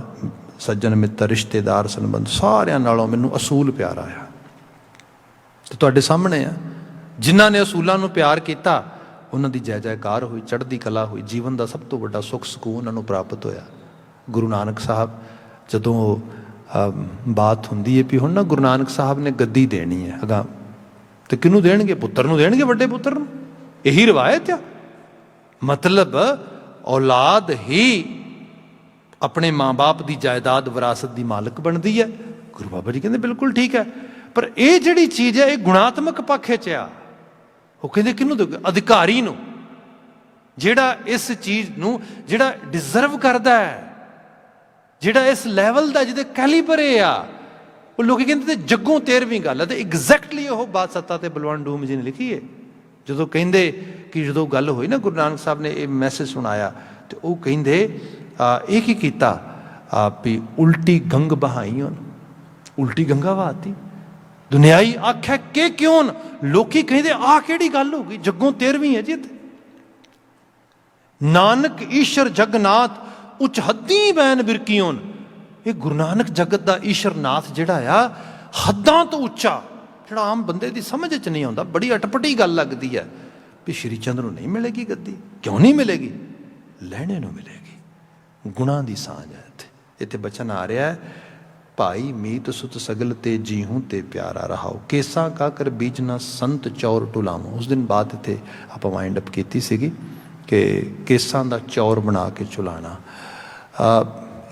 ਸੱਜਣ ਮਿੱਤਰ ਰਿਸ਼ਤੇਦਾਰ ਸੰਬੰਧ ਸਾਰਿਆਂ ਨਾਲੋਂ ਮੈਨੂੰ ਅਸੂਲ ਪਿਆਰਾ ਆ। ਤੇ ਤੁਹਾਡੇ ਸਾਹਮਣੇ ਆ, ਜਿਨ੍ਹਾਂ ਨੇ ਅਸੂਲਾਂ ਨੂੰ ਪਿਆਰ ਕੀਤਾ ਉਹਨਾਂ ਦੀ ਜੈ ਜੈਕਾਰ ਹੋਈ, ਚੜ੍ਹਦੀ ਕਲਾ ਹੋਈ, ਜੀਵਨ ਦਾ ਸਭ ਤੋਂ ਵੱਡਾ ਸੁੱਖ ਸਕੂਨ ਉਹਨਾਂ ਨੂੰ ਪ੍ਰਾਪਤ ਹੋਇਆ। ਗੁਰੂ ਨਾਨਕ ਸਾਹਿਬ ਜਦੋਂ ਬਾਤ ਹੁੰਦੀ ਹੈ ਵੀ ਹੁਣ ਨਾ ਗੁਰੂ ਨਾਨਕ ਸਾਹਿਬ ਨੇ ਗੱਦੀ ਦੇਣੀ ਹੈ ਅਗਾਂਹ, ਤੇ ਕਿਹਨੂੰ ਦੇਣਗੇ? ਪੁੱਤਰ ਨੂੰ ਦੇਣਗੇ, ਵੱਡੇ ਪੁੱਤਰ ਨੂੰ। ਇਹੀ ਰਿਵਾਇਤ ਆ। ਮਤਲਬ ਔਲਾਦ ਹੀ ਆਪਣੇ ਮਾਂ ਬਾਪ ਦੀ ਜਾਇਦਾਦ ਵਿਰਾਸਤ ਦੀ ਮਾਲਕ ਬਣਦੀ ਹੈ। ਗੁਰੂ ਬਾਬਾ ਜੀ ਕਹਿੰਦੇ ਬਿਲਕੁਲ ਠੀਕ ਹੈ, ਪਰ ਇਹ ਜਿਹੜੀ ਚੀਜ਼ ਹੈ ਇਹ ਗੁਣਾਤਮਕ ਪੱਖ 'ਚ ਆ। ਉਹ ਕਹਿੰਦੇ ਕਿਹਨੂੰ ਦੇਊਗਾ? ਅਧਿਕਾਰੀ ਨੂੰ, ਜਿਹੜਾ ਇਸ ਚੀਜ਼ ਨੂੰ ਜਿਹੜਾ ਡਿਜ਼ਰਵ ਕਰਦਾ ਹੈ, ਜਿਹੜਾ ਇਸ ਲੈਵਲ ਦਾ, ਜਿਹਦੇ ਕੈਲੀਬਰ ਆ। ਉਹ ਲੋਕ ਕਹਿੰਦੇ ਤੇ ਜੱਗੋਂ 13ਵੀਂ ਗੱਲ ਹੈ। ਤੇ ਐਗਜ਼ੈਕਟਲੀ ਉਹ ਬਾਤ ਸੱਤਾ ਤੇ ਬਲਵੰਤ ਡੂਮ ਜੀ ਨੇ ਲਿਖੀ ਹੈ। ਜਦੋਂ ਕਹਿੰਦੇ ਕਿ ਜਦੋਂ ਗੱਲ ਹੋਈ ਨਾ, ਗੁਰੂ ਨਾਨਕ ਸਾਹਿਬ ਨੇ ਇਹ ਮੈਸੇਜ ਸੁਣਾਇਆ, ਤੇ ਉਹ ਕਹਿੰਦੇ ਇਹ ਕੀ ਕੀਤਾ ਵੀ ਉਲਟੀ ਗੰਗ ਬਹਾਈ ਉਹਨੂੰ, ਉਲਟੀ ਗੰਗਾ ਵਹਾਤੀ। ਦੁਨਿਆਈ ਆਖਿਆ ਕਿ ਕਿਉਂ? ਲੋਕੀ ਕਹਿੰਦੇ ਆਹ ਕਿਹੜੀ ਗੱਲ ਹੋ ਗਈ? ਜੱਗੋਂ 13ਵੀਂ ਹੈ ਜੀ ਇੱਥੇ। ਨਾਨਕ ਈਸ਼ਰ ਜਗਨਾਥ ਉੱਚ ਹੱਦੀ ਬੈਨ ਬਿਰਕੀਓਨ। ਇਹ ਗੁਰੂ ਨਾਨਕ ਜਗਤ ਦਾ ਈਸ਼ਰ ਨਾਥ ਜਿਹੜਾ ਆ, ਹੱਦਾਂ ਤੋਂ ਉੱਚਾ, ਜਿਹੜਾ ਆਮ ਬੰਦੇ ਦੀ ਸਮਝ 'ਚ ਨਹੀਂ ਆਉਂਦਾ। ਬੜੀ ਅਟਪਟੀ ਗੱਲ ਲੱਗਦੀ ਹੈ ਵੀ ਸ਼੍ਰੀ ਚੰਦ ਨੂੰ ਨਹੀਂ ਮਿਲੇਗੀ ਗੱਦੀ। ਕਿਉਂ ਨਹੀਂ ਮਿਲੇਗੀ? ਲੈਣੇ ਨੂੰ ਮਿਲੇਗੀ। ਗੁਣਾਂ ਦੀ ਸਾਂਝ ਹੈ ਇੱਥੇ। ਇੱਥੇ ਬਚਨ ਆ ਰਿਹਾ ਹੈ, ਭਾਈ ਮੀਤ ਸੁਤ ਸਗਲ ਤੇ ਜੀਹੂ ਤੇ ਪਿਆਰਾ ਰਹਾਓ। ਕੇਸਾਂ ਕਾ ਕਰ ਬੀਜਨਾ ਸੰਤ ਚੌਰ ਟੁਲਾਵੋ। ਉਸ ਦਿਨ ਬਾਅਦ ਇੱਥੇ ਆਪਾਂ ਵਾਈਂਡ ਅਪ ਕੀਤੀ ਸੀਗੀ ਕਿ ਕੇਸਾਂ ਦਾ ਚੌਰ ਬਣਾ ਕੇ ਚੁਲਾਣਾ।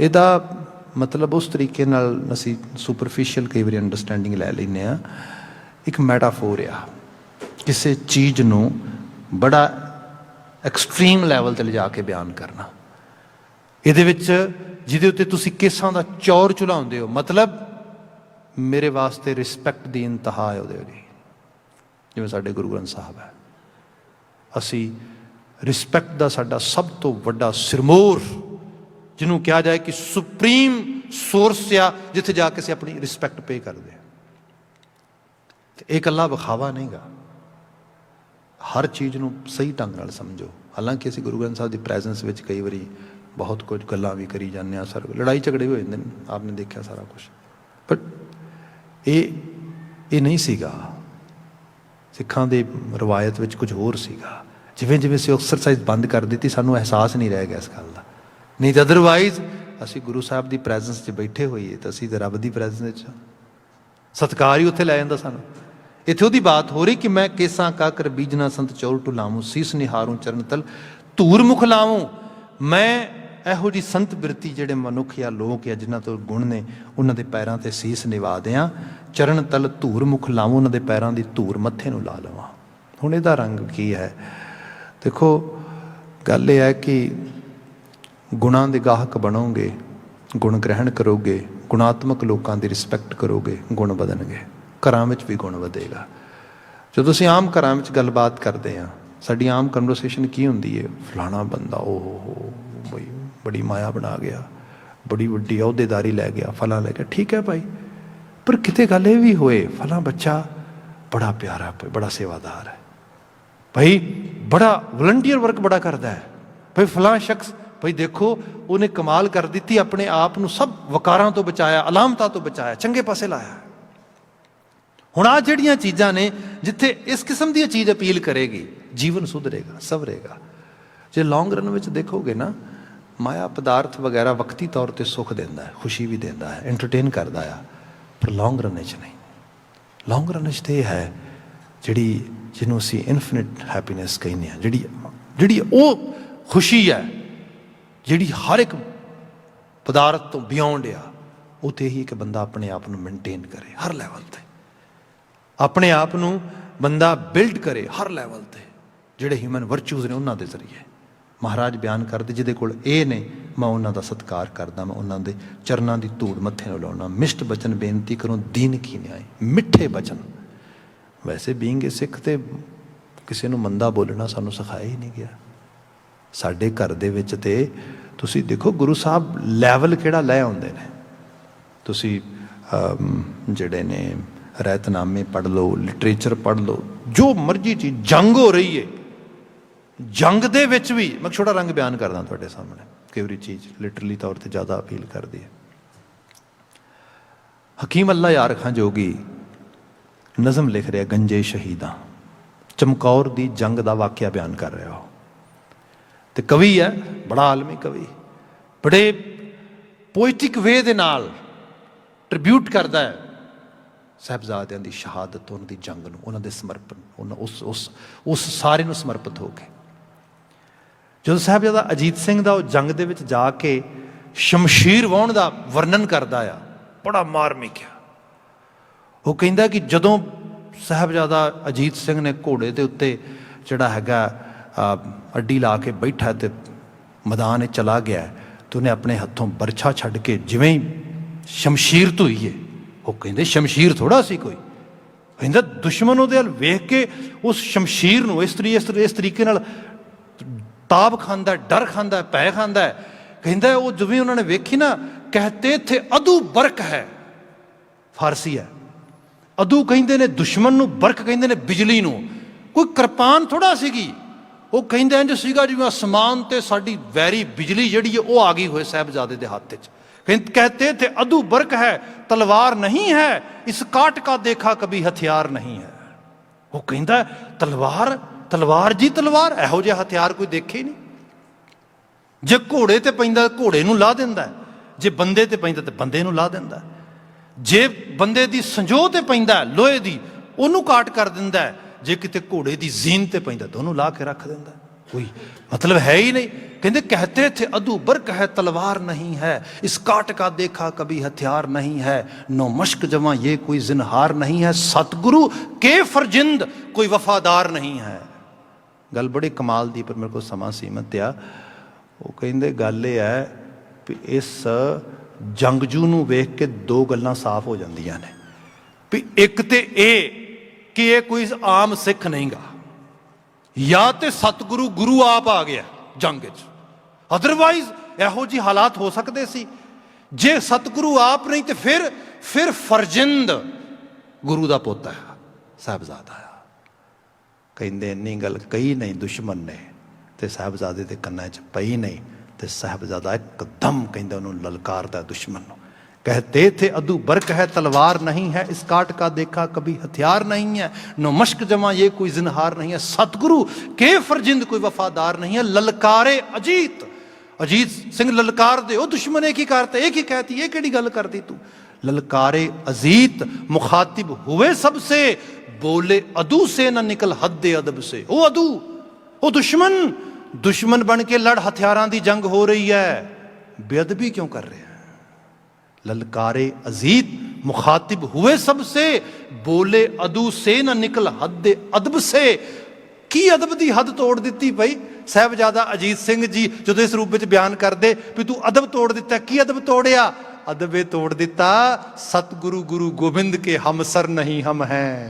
ਇਹਦਾ ਮਤਲਬ ਉਸ ਤਰੀਕੇ ਨਾਲ ਅਸੀਂ ਸੁਪਰਫਿਸ਼ੀਅਲ ਕਈ ਵਾਰੀ ਅੰਡਰਸਟੈਂਡਿੰਗ ਲੈ ਲੈਂਦੇ ਹਾਂ। ਇੱਕ ਮੈਟਾਫੋਰ ਆ, ਕਿਸੇ ਚੀਜ਼ ਨੂੰ ਬੜਾ ਐਕਸਟ੍ਰੀਮ ਲੈਵਲ 'ਤੇ ਲਿਜਾ ਕੇ ਬਿਆਨ ਕਰਨਾ। ਇਹਦੇ ਵਿੱਚ ਜਿਹਦੇ ਉੱਤੇ ਤੁਸੀਂ ਕੇਸਾਂ ਦਾ ਚੌਰ ਚੁਲਾਉਂਦੇ ਹੋ, ਮਤਲਬ ਮੇਰੇ ਵਾਸਤੇ ਰਿਸਪੈਕਟ ਦੀ ਇੰਤਹਾ ਹੈ ਉਹਦੇ ਲਈ। ਜਿਵੇਂ ਸਾਡੇ ਗੁਰੂ ਗ੍ਰੰਥ ਸਾਹਿਬ ਹੈ, ਅਸੀਂ ਰਿਸਪੈਕਟ ਦਾ ਸਾਡਾ ਸਭ ਤੋਂ ਵੱਡਾ ਸਿਰਮੌਰ, ਜਿਹਨੂੰ ਕਿਹਾ ਜਾਏ ਕਿ ਸੁਪਰੀਮ ਸੋਰਸ ਆ, ਜਿੱਥੇ ਜਾ ਕੇ ਅਸੀਂ ਆਪਣੀ ਰਿਸਪੈਕਟ ਪੇ ਕਰਦੇ ਹਾਂ। ਤੇ ਇਹ ਇਕੱਲਾ ਵਿਖਾਵਾ ਨਹੀਂ ਗਾ। ਹਰ ਚੀਜ਼ ਨੂੰ ਸਹੀ ਢੰਗ ਨਾਲ ਸਮਝੋ। ਹਾਲਾਂਕਿ ਅਸੀਂ ਗੁਰੂ ਗ੍ਰੰਥ ਸਾਹਿਬ ਦੀ ਪ੍ਰੈਜ਼ੈਂਸ ਵਿੱਚ ਕਈ ਵਾਰੀ ਬਹੁਤ ਕੁਝ ਗੱਲਾਂ ਵੀ ਕਰੀ ਜਾਂਦੇ ਹਾਂ, ਸਰ ਲੜਾਈ ਝਗੜੇ ਹੋ ਜਾਂਦੇ ਨੇ, ਆਪਨੇ ਦੇਖਿਆ ਸਾਰਾ ਕੁਛ। ਬਟ ਇਹ ਨਹੀਂ ਸੀਗਾ। ਸਿੱਖਾਂ ਦੀ ਰਵਾਇਤ ਵਿੱਚ ਕੁਝ ਹੋਰ ਸੀਗਾ। ਜਿਵੇਂ ਜਿਵੇਂ ਅਸੀਂ ਐਕਸਰਸਾਈਜ਼ ਬੰਦ ਕਰ ਦਿੱਤੀ, ਸਾਨੂੰ ਅਹਿਸਾਸ ਨਹੀਂ ਰਹਿ ਗਿਆ ਇਸ ਗੱਲ ਦਾ। ਨਹੀਂ ਤਾਂ ਅਦਰਵਾਈਜ਼ ਅਸੀਂ ਗੁਰੂ ਸਾਹਿਬ ਦੀ ਪ੍ਰੈਜ਼ੈਂਸ 'ਚ ਬੈਠੇ ਹੋਈਏ ਤਾਂ ਅਸੀਂ ਤਾਂ ਰੱਬ ਦੀ ਪ੍ਰੈਜ਼ੈਂਸ ਵਿੱਚ, ਸਤਿਕਾਰ ਹੀ ਉੱਥੇ ਲੈ ਜਾਂਦਾ ਸਾਨੂੰ। ਇੱਥੇ ਉਹਦੀ ਬਾਤ ਹੋ ਰਹੀ ਕਿ ਮੈਂ ਕੇਸਾਂ ਕਾ ਕਰ ਬੀਜਨਾ ਸੰਤ ਚੌਲ ਟੁਲਾਵਾਂ, ਸੀਸ ਨਿਹਾਰੂੰ ਚਰਨ ਤਲ ਧੂਰ ਮੁਖ ਲਾਵਾਂ। ਮੈਂ ਇਹੋ ਜਿਹੀ ਸੰਤ ਬਿਰਤੀ ਜਿਹੜੇ ਮਨੁੱਖ ਜਾਂ ਲੋਕ ਆ ਜਿਨ੍ਹਾਂ ਤੋਂ ਗੁਣ ਨੇ, ਉਹਨਾਂ ਦੇ ਪੈਰਾਂ 'ਤੇ ਸੀਸ ਨਿਵਾ ਦਿਆਂ, ਚਰਨ ਤਲ ਧੂਰ ਮੁਖ ਲਾਵਾਂ, ਉਹਨਾਂ ਦੇ ਪੈਰਾਂ ਦੀ ਧੂਰ ਮੱਥੇ ਨੂੰ ਲਾ ਲਵਾਂ। ਹੁਣ ਇਹਦਾ ਰੰਗ ਕੀ ਹੈ? ਦੇਖੋ ਗੱਲ ਇਹ ਹੈ ਕਿ ਗੁਣਾਂ ਦੇ ਗਾਹਕ ਬਣੋਗੇ, ਗੁਣ ਗ੍ਰਹਿਣ ਕਰੋਗੇ, ਗੁਣਾਤਮਕ ਲੋਕਾਂ ਦੀ ਰਿਸਪੈਕਟ ਕਰੋਗੇ, ਗੁਣ ਵਧਣਗੇ, ਘਰਾਂ ਵਿੱਚ ਵੀ ਗੁਣ ਵਧੇਗਾ। ਜਦੋਂ ਅਸੀਂ ਆਮ ਘਰਾਂ ਵਿੱਚ ਗੱਲਬਾਤ ਕਰਦੇ ਹਾਂ, ਸਾਡੀ ਆਮ ਕਨਵਰਸੇਸ਼ਨ ਕੀ ਹੁੰਦੀ ਹੈ? ਫਲਾਣਾ ਬੰਦਾ ਓਹ ਬਈ ਬੜੀ ਮਾਇਆ ਬਣਾ ਗਿਆ, ਬੜੀ ਵੱਡੀ ਅਹੁਦੇਦਾਰੀ ਲੈ ਗਿਆ, ਫਲਾਂ ਲੈ ਗਿਆ। ਠੀਕ ਹੈ ਭਾਈ, ਪਰ ਕਿਤੇ ਗੱਲ ਇਹ ਵੀ ਹੋਏ ਫਲਾਂ ਬੱਚਾ ਬੜਾ ਪਿਆਰਾ, ਬੜਾ ਸੇਵਾਦਾਰ ਹੈ ਭਾਈ, ਬੜਾ ਵਲੰਟੀਅਰ ਵਰਕ ਬੜਾ ਕਰਦਾ ਹੈ ਭਾਈ, ਫਲਾਂ ਸ਼ਖਸ ਭਾਈ ਦੇਖੋ ਉਹਨੇ ਕਮਾਲ ਕਰ ਦਿੱਤੀ, ਆਪਣੇ ਆਪ ਨੂੰ ਸਭ ਵਕਾਰਾਂ ਤੋਂ ਬਚਾਇਆ, ਅਲਾਮਤਾਂ ਤੋਂ ਬਚਾਇਆ, ਚੰਗੇ ਪਾਸੇ ਲਾਇਆ। ਹੁਣ ਆਹ ਜਿਹੜੀਆਂ ਚੀਜ਼ਾਂ ਨੇ, ਜਿੱਥੇ ਇਸ ਕਿਸਮ ਦੀ ਚੀਜ਼ ਅਪੀਲ ਕਰੇਗੀ, ਜੀਵਨ ਸੁਧਰੇਗਾ, ਸਵਰੇਗਾ। ਜੇ ਲੌਂਗ ਰਨ ਵਿੱਚ ਦੇਖੋਗੇ ਨਾ, ਮਾਇਆ ਪਦਾਰਥ ਵਗੈਰਾ ਵਕਤੀ ਤੌਰ 'ਤੇ ਸੁੱਖ ਦਿੰਦਾ ਹੈ, ਖੁਸ਼ੀ ਵੀ ਦਿੰਦਾ ਹੈ, ਐਂਟਰਟੇਨ ਕਰਦਾ ਆ, ਪਰ ਲੌਂਗ ਰਨ ਵਿੱਚ ਨਹੀਂ। ਲੌਂਗ ਰਨ ਵਿੱਚ ਤਾਂ ਇਹ ਹੈ ਜਿਹਨੂੰ ਅਸੀਂ ਇਨਫਿਨਿਟ ਹੈਪੀਨੈਸ ਕਹਿੰਦੇ ਹਾਂ, ਜਿਹੜੀ ਉਹ ਖੁਸ਼ੀ ਹੈ ਜਿਹੜੀ ਹਰ ਇੱਕ ਪਦਾਰਥ ਤੋਂ ਬਿਯੋਂਡ ਆ। ਉਹ ਤਾਂ ਇਹੀ ਕਿ ਬੰਦਾ ਆਪਣੇ ਆਪ ਨੂੰ ਮੇਨਟੇਨ ਕਰੇ ਹਰ ਲੈਵਲ 'ਤੇ, ਆਪਣੇ ਆਪ ਨੂੰ ਬੰਦਾ ਬਿਲਡ ਕਰੇ ਹਰ ਲੈਵਲ 'ਤੇ। ਜਿਹੜੇ ਹਿਊਮਨ ਵਰਚੂਜ਼ ਨੇ ਉਹਨਾਂ ਦੇ ਜ਼ਰੀਏ ਮਹਾਰਾਜ ਬਿਆਨ ਕਰਦੇ, ਜਿਹਦੇ ਕੋਲ ਇਹ ਨੇ ਮੈਂ ਉਹਨਾਂ ਦਾ ਸਤਿਕਾਰ ਕਰਦਾ, ਮੈਂ ਉਹਨਾਂ ਦੇ ਚਰਨਾਂ ਦੀ ਧੂੜ ਮੱਥੇ ਨੂੰ ਲਾਉਣਾ। ਮਿਸ਼ਟ ਬਚਨ ਬੇਨਤੀ ਕਰੋ ਦੀਨ ਕੀ ਨਿਆਏ, ਮਿੱਠੇ ਬਚਨ। ਵੈਸੇ ਬੀਇੰਗ ਏ ਸਿੱਖ ਤੇ ਕਿਸੇ ਨੂੰ ਮੰਦਾ ਬੋਲਣਾ ਸਾਨੂੰ ਸਿਖਾਇਆ ਹੀ ਨਹੀਂ ਗਿਆ। ਸਾਡੇ ਘਰ ਦੇ ਵਿੱਚ ਤੇ ਤੁਸੀਂ ਦੇਖੋ ਗੁਰੂ ਸਾਹਿਬ ਲੈਵਲ ਕਿਹੜਾ ਲੈ ਆਉਂਦੇ ਨੇ। ਤੁਸੀਂ ਜਿਹੜੇ ਨੇ ਰਹਿਤਨਾਮੇ ਪੜ੍ਹ ਲਓ, ਲਿਟਰੇਚਰ ਪੜ੍ਹ ਲਓ, ਜੋ ਮਰਜ਼ੀ ਚੀਜ਼, ਜੰਗ ਹੋ ਰਹੀ ਹੈ, ਜੰਗ ਦੇ ਵਿੱਚ ਵੀ ਮੈਂ ਛੋਟਾ ਰੰਗ ਬਿਆਨ ਕਰਦਾ ਤੁਹਾਡੇ ਸਾਹਮਣੇ, ਕਈ ਵਾਰੀ ਚੀਜ਼ ਲਿਟਰਲੀ ਤੌਰ 'ਤੇ ਜ਼ਿਆਦਾ ਅਪੀਲ ਕਰਦੀ ਹੈ। ਹਕੀਮ ਅੱਲਾ ਯਾਰ ਖਾਂ ਜੋਗੀ ਨਜ਼ਮ ਲਿਖ ਰਿਹਾ ਗੰਜੇ ਸ਼ਹੀਦਾਂ, ਚਮਕੌਰ ਦੀ ਜੰਗ ਦਾ ਵਾਕਿਆ ਬਿਆਨ ਕਰ ਰਿਹਾ ਉਹ। ਤੇ ਕਵੀ ਹੈ, ਬੜਾ ਆਲਮੀ ਕਵੀ, ਬੜੇ ਪੋਇਟਿਕ ਵੇ ਦੇ ਨਾਲ ਟ੍ਰਿਬਿਊਟ ਕਰਦਾ ਹੈ ਸਾਹਿਬਜ਼ਾਦਿਆਂ ਦੀ ਸ਼ਹਾਦਤ, ਉਹਨਾਂ ਦੀ ਜੰਗ ਨੂੰ, ਉਹਨਾਂ ਦੇ ਸਮਰਪਣ, ਉਹਨਾਂ ਉਸ ਸਾਰੇ ਨੂੰ ਸਮਰਪਿਤ ਹੋ ਕੇ। ਜਦੋਂ ਸਾਹਿਬਜ਼ਾਦਾ ਅਜੀਤ ਸਿੰਘ ਦਾ ਉਹ ਜੰਗ ਦੇ ਵਿੱਚ ਜਾ ਕੇ ਸ਼ਮਸ਼ੀਰ ਵਾਹੁਣ ਦਾ ਵਰਣਨ ਕਰਦਾ ਆ, ਬੜਾ ਮਾਰਮਿਕ ਆ। ਉਹ ਕਹਿੰਦਾ ਕਿ ਜਦੋਂ ਸਾਹਿਬਜ਼ਾਦਾ ਅਜੀਤ ਸਿੰਘ ਨੇ ਘੋੜੇ ਦੇ ਉੱਤੇ ਜਿਹੜਾ ਹੈਗਾ ਅੱਡੀ ਲਾ ਕੇ ਬੈਠਾ ਤੇ ਮੈਦਾਨ 'ਚ ਚਲਾ ਗਿਆ, ਤੇ ਉਹਨੇ ਆਪਣੇ ਹੱਥੋਂ ਬਰਛਾ ਛੱਡ ਕੇ ਜਿਵੇਂ ਹੀ ਸ਼ਮਸ਼ੀਰ ਧੋਈਏ, ਉਹ ਕਹਿੰਦੇ ਸ਼ਮਸ਼ੀਰ ਥੋੜਾ ਸੀ ਕੋਈ, ਕਹਿੰਦਾ ਦੁਸ਼ਮਣ ਉਹਦੇ ਵੱਲ ਵੇਖ ਕੇ ਉਸ ਸ਼ਮਸ਼ੀਰ ਨੂੰ ਇਸ ਤਰੀਕੇ ਨਾਲ ਤਾਬ ਖਾਂਦਾ, ਡਰ ਖਾਂਦਾ, ਭੈ ਖਾਂਦਾ। ਕਹਿੰਦਾ ਉਹ ਜਿਵੇਂ ਉਹਨਾਂ ਨੇ ਵੇਖੀ ਨਾ, ਕਹਤੇ ਇੱਥੇ ਅਦੂ ਬਰਕ ਹੈ, ਫਾਰਸੀ ਹੈ। ਅਦੂ ਕਹਿੰਦੇ ਨੇ ਦੁਸ਼ਮਣ ਨੂੰ, ਬਰਕ ਕਹਿੰਦੇ ਨੇ ਬਿਜਲੀ ਨੂੰ। ਕੋਈ ਕਿਰਪਾਨ ਥੋੜਾ ਸੀਗੀ, ਉਹ ਕਹਿੰਦੇ ਇੰਝ ਸੀਗਾ ਜਿਵੇਂ ਅਸਮਾਨ ਤੇ ਸਾਡੀ ਵੈਰੀ ਬਿਜਲੀ ਜਿਹੜੀ ਹੈ ਉਹ ਆ ਗਈ ਹੋਏ ਸਾਹਿਬਜ਼ਾਦੇ ਦੇ ਹੱਥ 'ਚ। कहते थे अदू बर्क है तलवार नहीं है, इस काट का देखा कभी हथियार नहीं है। वो कहता तलवार तलवार जी तलवार, ਇਹੋ ਜਿਹਾ ਹਥਿਆਰ ਕੋਈ ਦੇਖੇ ਹੀ ਨਹੀਂ। ਜੇ ਘੋੜੇ ਤੇ ਪੈਂਦਾ ਘੋੜੇ ਨੂੰ ਲਾ ਦਿੰਦਾ, ਜੇ ਬੰਦੇ ਤੇ ਪੈਂਦਾ ਤੇ ਬੰਦੇ ਨੂੰ ਲਾ ਦਿੰਦਾ, ਜੇ ਬੰਦੇ ਦੀ ਸੰਜੋਹ ਤੇ ਪੈਂਦਾ ਲੋਹੇ ਦੀ ਉਹਨੂੰ ਕਾਟ ਕਰ ਦਿੰਦਾ, ਜੇ ਕਿਤੇ ਘੋੜੇ ਦੀ ਜ਼ੀਨ ਤੇ ਪੈਂਦਾ ਤਾਂ ਉਹਨੂੰ ਲਾ ਕੇ ਰੱਖ ਦਿੰਦਾ। कोई मतलब है ही नहीं। कहते कहते थे अदू बर्क है तलवार नहीं है, इस काट का देखा कभी हथियार नहीं है, नो मश्क जमा ये कोई जिनहार नहीं है, सतगुरु के फरजिंद कोई वफादार नहीं है। गल बड़ी कमाल दी, पर मेरे को समा सीमित आ। वो कहते गल ये है भी इस जंगजू नूं वेख के दो गल्लां साफ हो जांदियां ने भी एक ते ये कि ये कोई आम सिख नहीं गा, या तो सतगुरु गुरु आप आ गया जंग च, अदरवाइज ਇਹੋ ਜਿਹੇ ਹਾਲਾਤ ਹੋ ਸਕਦੇ ਸੀ। ਜੇ ਸਤਿਗੁਰੂ ਆਪ ਨਹੀਂ ਤੇ ਫਿਰ ਫਰਜ਼ਿੰਦ ਗੁਰੂ ਦਾ ਪੋਤਾ ਹੈ ਸਾਹਿਬਜ਼ਾਦਾ ਆ। ਕਹਿੰਦੇ ਇੰਨੀ ਗੱਲ ਕਹੀ ਨਹੀਂ ਦੁਸ਼ਮਣ ਨੇ ਤੇ ਸਾਹਿਬਜ਼ਾਦੇ ਦੇ ਕੰਨਾਂ 'ਚ ਪਈ ਨਹੀਂ ਤੇ ਸਾਹਿਬਜ਼ਾਦਾ ਇੱਕਦਮ ਕਹਿੰਦਾ ਉਹਨੂੰ ਲਲਕਾਰਦਾ ਦੁਸ਼ਮਣ ਨੂੰ। कहते थे अदू बर्क है तलवार नहीं है, इस काट का देखा कभी हथियार नहीं है, नो मश्क जमा ये कोई जिनहार नहीं है, सतगुरु के फरजिंद कोई वफादार नहीं है, ललकारे अजीत। अजीत सिंह ललकार दे ओ दुश्मन एक ही करते एक ही कहती ये केड़ी गल करती तू। ललकारे अजीत मुखातिब हुए सबसे, बोले अदू से न निकल हद अदब से। ओ अदू ओ दुश्मन, दुश्मन बन के लड़, हथियारां दी जंग हो रही है, बेअदबी क्यों कर रहे हैं। ललकारे अजीत मुखातिब हुए सबसे, बोले अदू से न निकल हद अदब से। की अदब की हद तोड़ दी भाई साहबजादा अजीत सिंह जी जो इस रूप में बयान करते भी तू अदब तोड़ दिता। की अदब तोड़िया? अदब ये तोड़ दिता सतगुरु गुरु गोबिंद के हम सर नहीं हम हैं।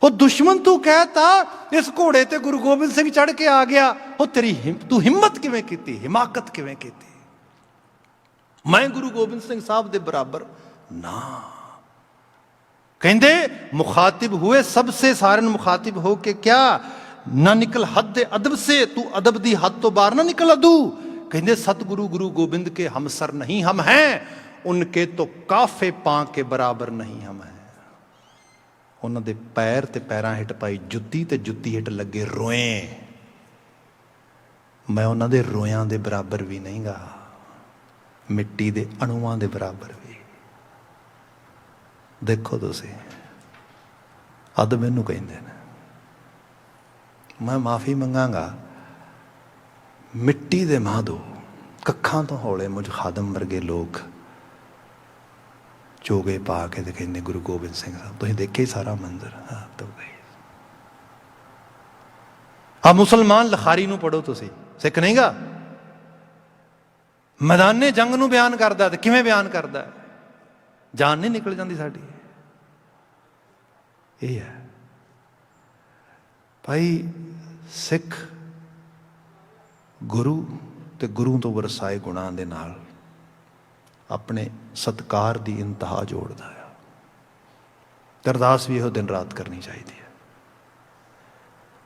वो दुश्मन तू कहता इस घोड़े ते गुरु गोबिंद सिंह चढ़ के आ गया, वो तेरी तू हिम्मत किवें कीती, हिमाकत किवें कीती। मैं गुरु गोबिंद सिंह साहब दे बराबर ना। कहते मुखातिब हुए सबसे, सारे मुखातिब हो के क्या ना निकल हद अदब से, तू अदब दी हद तो बाहर ना निकल अदू। कहते सतगुरु गुरु गोबिंद के हम सर नहीं हम हैं, उनके तो काफे पां के बराबर नहीं हम हैं। उन्होंने पैर ते पैरां हिट पाई जुत्ती ते जुत्ती हिट लगे रोए, मैं उन्होंने रोयां दे बराबर भी नहीं गा, मिट्टी दे अणुआं दे बराबर भी। देखो तुसी अद मैनू कहंदे ने, मैं माफ़ी मंगांगा मिट्टी दे माधो कखां तो हौले मुझ खादम वर्गे लोग चोगे पा के ते कहंदे गुरु गोबिंद सिंह साहब। तुसीं देखे ही सारा मंजर। हाँ तो गई आ मुसलमान लखारी नू पढ़ो तुसी, सिख नहीं गा। मैदाने जंग नू बयान करदा ते किवें बयान करदा, जान नहीं निकल जाती साडी। ये है भाई सिख गुरु ते गुरु तो वरसाए गुणां दे नाल अपने सत्कार की इंतहा जोड़ता है। ते अरदास भी यह दिन रात करनी चाहिए है।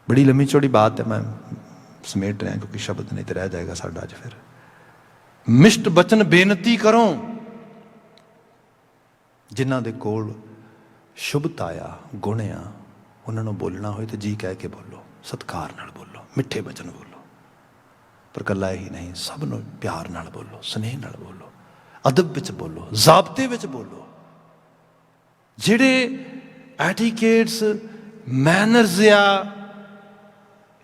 बड़ी लंबी चौड़ी बात है, मैं समेट रहा क्योंकि शब्द नहीं तो रह जाएगा साडा अज। फिर मिष्ट बचन बेनती करो, जिन्हां दे कोल शुभता आ गुण आ उन्होंने बोलना हो तो जी कह के बोलो, सत्कार नाल बोलो, मिठे बचन बोलो। पर कला ही नहीं, सब नूं प्यार नाल बोलो, स्नेह नाल बोलो, अदब विच बोलो, ज़ाबते विच बोलो। जिहड़े एटिकेट्स मैनर्स आ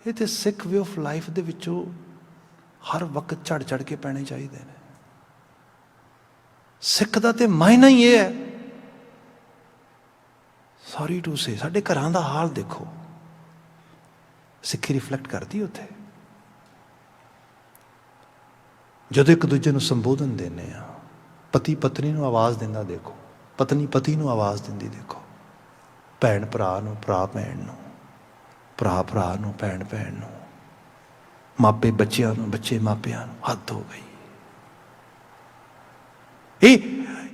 ये तो सिख वे ऑफ लाइफ दे विचों हर वक्त झड़ झड़ के पैने चाहिए ने। सिख दा ते मायना ही ये है, सॉरी टू से साडे घरां दा हाल देखो, सिक्खी रिफ्लैक्ट करती उत्थे। जदों एक दूजे नूं संबोधन देने आ, पति पत्नी नूं आवाज़ दिंदा देखो, पत्नी पति नूं आवाज़ दिंदी देखो, भैन भरा नूं, भरा भैन नूं, भरा भरा नूं, भैन भैन नूं, मापे बच्चियां नूं, बच्चे मापियां नूं। हद हो गई।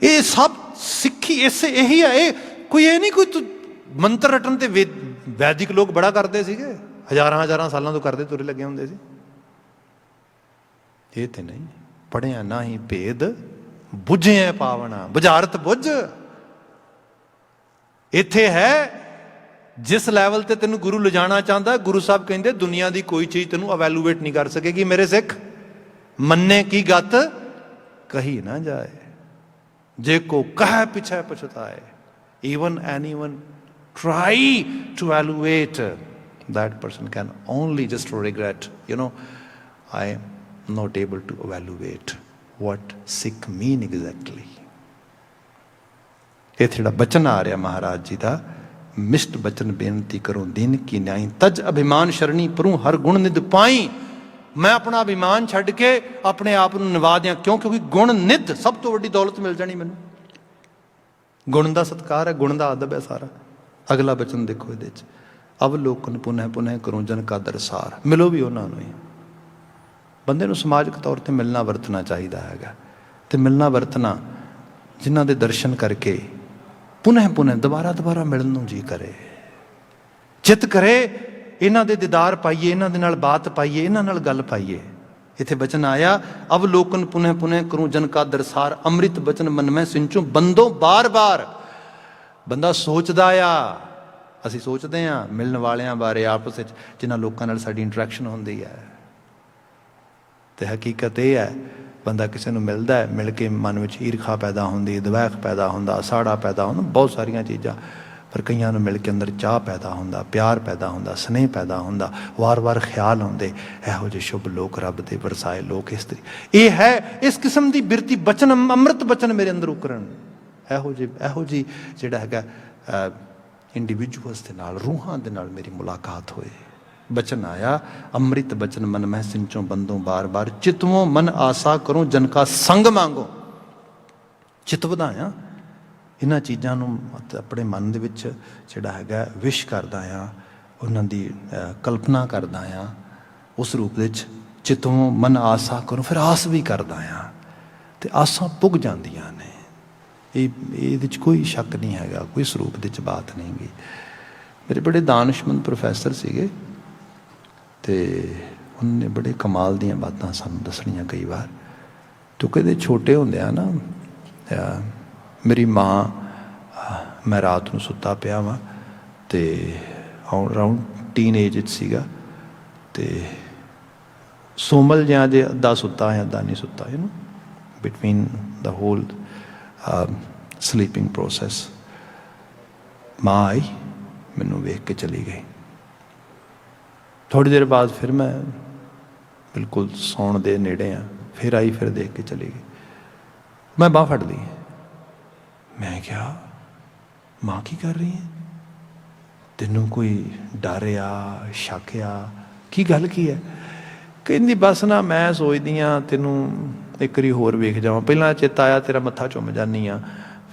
ये सब सिक्खी इसे यही है। ये कोई ये नहीं, कोई मंत्र रटन ते वैदिक लोग बड़ा करते सीगे, हज़ारां हज़ारां सालों तो करते तुरे लगे होंदे सी। ये तो नहीं पढ़िया ना ही भेद बुझे पावना, बुझारत बुझ। इत्थे है जिस लैवल ते तेन गुरु ले जाना चाहता, गुरु साहब कहते दुनिया की कोई चीज़ तेन अवैलूएट नहीं कर सकेगी मेरे सिख। मन्ने की गत कही ना जाए, जे को कह पिछे पछताए। Even anyone try to evaluate, that person can only just regret, I am not able to evaluate what Sikh mean exactly. ये थोड़ा बचन आ रहा महाराज जी का, मिष्ट बचन बेनती करो दिन की न्याई, तज अभिमान शरणी परूं हर गुण निध पाई। मैं अपना अभिमान छड़ के अपने आप को निभा दिया, क्यों? क्योंकि गुण निध सब तो वड्डी दौलत मिल जानी मैनूं। गुण का सत्कार है, गुण का अदब है सारा। अगला बचन देखो ये, अब लोकन पुनः पुनः करूं जन का दरसार। मिलो भी उन्होंने ही। बंदे नूं समाजिक तौर पर मिलना वरतना चाहिए है, तो मिलना वरतना जिन्हां दे दर्शन करके पुनः पुनः दोबारा दोबारा मिलण नूं जी करे। ਚਿੱਤ ਕਰੇ ਇਹਨਾਂ ਦੇ ਦੀਦਾਰ ਪਾਈਏ, ਇਹਨਾਂ ਦੇ ਨਾਲ ਬਾਤ ਪਾਈਏ, ਇਹਨਾਂ ਨਾਲ ਗੱਲ ਪਾਈਏ। ਇੱਥੇ ਬਚਨ ਆਇਆ, ਅਵਲੋਕਨ ਪੁਨਹ ਪੁਨਹ ਕਰੂੰ ਜਨ ਕਾ ਦਰਸਾਰ, ਅੰਮ੍ਰਿਤ ਬਚਨ ਮਨ ਮੈਂ ਸਿੰਚੂ ਬੰਦੋ ਬਾਰ ਬਾਰ। ਬੰਦਾ ਸੋਚਦਾ ਆ, ਅਸੀਂ ਸੋਚਦੇ ਹਾਂ ਮਿਲਣ ਵਾਲਿਆਂ ਬਾਰੇ ਆਪਸ ਵਿੱਚ, ਜਿਨ੍ਹਾਂ ਲੋਕਾਂ ਨਾਲ ਸਾਡੀ ਇੰਟਰੈਕਸ਼ਨ ਹੁੰਦੀ ਹੈ। ਤੇ ਹਕੀਕਤ ਇਹ ਹੈ, ਬੰਦਾ ਕਿਸੇ ਨੂੰ ਮਿਲਦਾ ਹੈ, ਮਿਲ ਕੇ ਮਨ ਵਿੱਚ ਈਰਖਾ ਪੈਦਾ ਹੁੰਦੀ, ਦਵੈਖ ਪੈਦਾ ਹੁੰਦਾ, ਸਾੜਾ ਪੈਦਾ ਹੁੰਦਾ, ਬਹੁਤ ਸਾਰੀਆਂ ਚੀਜ਼ਾਂ। ਪਰ ਕਈਆਂ ਨੂੰ ਮਿਲ ਕੇ ਅੰਦਰ ਚਾਹ ਪੈਦਾ ਹੁੰਦਾ, ਪਿਆਰ ਪੈਦਾ ਹੁੰਦਾ, ਸਨੇਹ ਪੈਦਾ ਹੁੰਦਾ, ਵਾਰ-ਵਾਰ ਖਿਆਲ ਆਉਂਦੇ, ਇਹੋ ਜਿਹੇ ਸ਼ੁਭ ਲੋਕ, ਰੱਬ ਦੇ ਵਰਸਾਏ ਲੋਕ। ਇਸ ਤਰੀਕੇ ਇਹ ਹੈ, ਇਸ ਕਿਸਮ ਦੀ ਬਿਰਤੀ ਬਚਨ, ਅੰਮ੍ਰਿਤ ਬਚਨ ਮੇਰੇ ਅੰਦਰ ਉਕਰਨ। ਇਹੋ ਜਿਹੀ ਜਿਹੜਾ ਹੈਗਾ ਇੰਡੀਵਿਜੂਅਲਸ ਦੇ ਨਾਲ, ਰੂਹਾਂ ਦੇ ਨਾਲ ਮੇਰੀ ਮੁਲਾਕਾਤ ਹੋਏ। ਬਚਨ ਆਇਆ, ਅੰਮ੍ਰਿਤ ਬਚਨ ਮਨ ਮਹਿ ਸਿੰਚੋ ਬੰਦੋਂ ਬਾਰ ਬਾਰ, ਚਿਤਵੋਂ ਮਨ ਆਸਾ ਕਰੂੰ ਜਨ ਕਾ ਸੰਗ ਮੰਗੋ। ਚਿੱਤ ਵਧਾਇਆ, ਇਹਨਾਂ ਚੀਜ਼ਾਂ ਨੂੰ ਆਪਣੇ ਮਨ ਦੇ ਵਿੱਚ ਜਿਹੜਾ ਹੈਗਾ ਵਿਸ਼ ਕਰਦਾ ਆ, ਉਹਨਾਂ ਦੀ ਕਲਪਨਾ ਕਰਦਾ ਆ ਉਸ ਰੂਪ ਵਿੱਚ। ਚਿਤਵੋਂ ਮਨ ਆਸਾ ਕਰੂੰ, ਫਿਰ ਆਸ ਵੀ ਕਰਦਾ ਆ, ਅਤੇ ਆਸਾਂ ਪੁੱਗ ਜਾਂਦੀਆਂ ਨੇ। ਇਹਦੇ ਵਿੱਚ ਕੋਈ ਸ਼ੱਕ ਨਹੀਂ ਹੈਗਾ, ਕੋਈ ਸਰੂਪ ਦੇ 'ਚ ਬਾਤ ਨਹੀਂ ਗੀ। ਮੇਰੇ ਬੜੇ ਦਾਨਿਸ਼ਮੰਦ ਪ੍ਰੋਫੈਸਰ ਸੀਗੇ, ਅਤੇ ਉਹਨਾਂ ਨੇ ਬੜੇ ਕਮਾਲ ਦੀਆਂ ਬਾਤਾਂ ਸਾਨੂੰ ਦੱਸਣੀਆਂ ਕਈ ਵਾਰ। ਤੋ ਕਦੇ ਛੋਟੇ ਹੁੰਦਿਆਂ ਨਾ, ਮੇਰੀ ਮਾਂ, ਮੈਂ ਰਾਤ ਨੂੰ ਸੁੱਤਾ ਪਿਆ ਵਾਂ ਅਤੇ ਅਰਾਊਂਡ ਟੀਨ ਏਜ 'ਚ ਸੀਗਾ, ਅਤੇ ਸੋਮਲ ਜਿਹਾ ਜੇ ਅੱਧਾ ਸੁੱਤਾ ਹੈ ਅੱਧਾ ਨਹੀਂ ਸੁੱਤਾ, between the whole sleeping process. ਮਾਂ ਆਈ, ਮੈਨੂੰ ਵੇਖ ਕੇ ਚਲੀ ਗਈ। ਥੋੜ੍ਹੀ ਦੇਰ ਬਾਅਦ ਫਿਰ ਮੈਂ ਬਿਲਕੁਲ ਸੌਣ ਦੇ ਨੇੜੇ ਹਾਂ, ਫਿਰ ਆਈ, ਫਿਰ ਦੇਖ ਕੇ ਚਲੀ ਗਈ। ਮੈਂ ਬਾਂਹ ਫੜ ਲਈ। ਮੈਂ ਕਿਹਾ, ਮਾਂ ਕੀ ਕਰ ਰਹੀ ਹੈ? ਤੈਨੂੰ ਕੋਈ ਡਰ ਆ, ਸ਼ੱਕ ਆ, ਕੀ ਗੱਲ ਕੀ ਹੈ? ਕਹਿੰਦੀ ਬਸ ਨਾ ਮੈਂ ਸੋਚਦੀ ਹਾਂ ਤੈਨੂੰ ਇੱਕ ਵਾਰੀ ਹੋਰ ਵੇਖ ਜਾਵਾਂ। ਪਹਿਲਾਂ ਚੇਤਾ ਆਇਆ ਤੇਰਾ ਮੱਥਾ ਚੁੰਮ ਜਾਂਦੀ ਹਾਂ,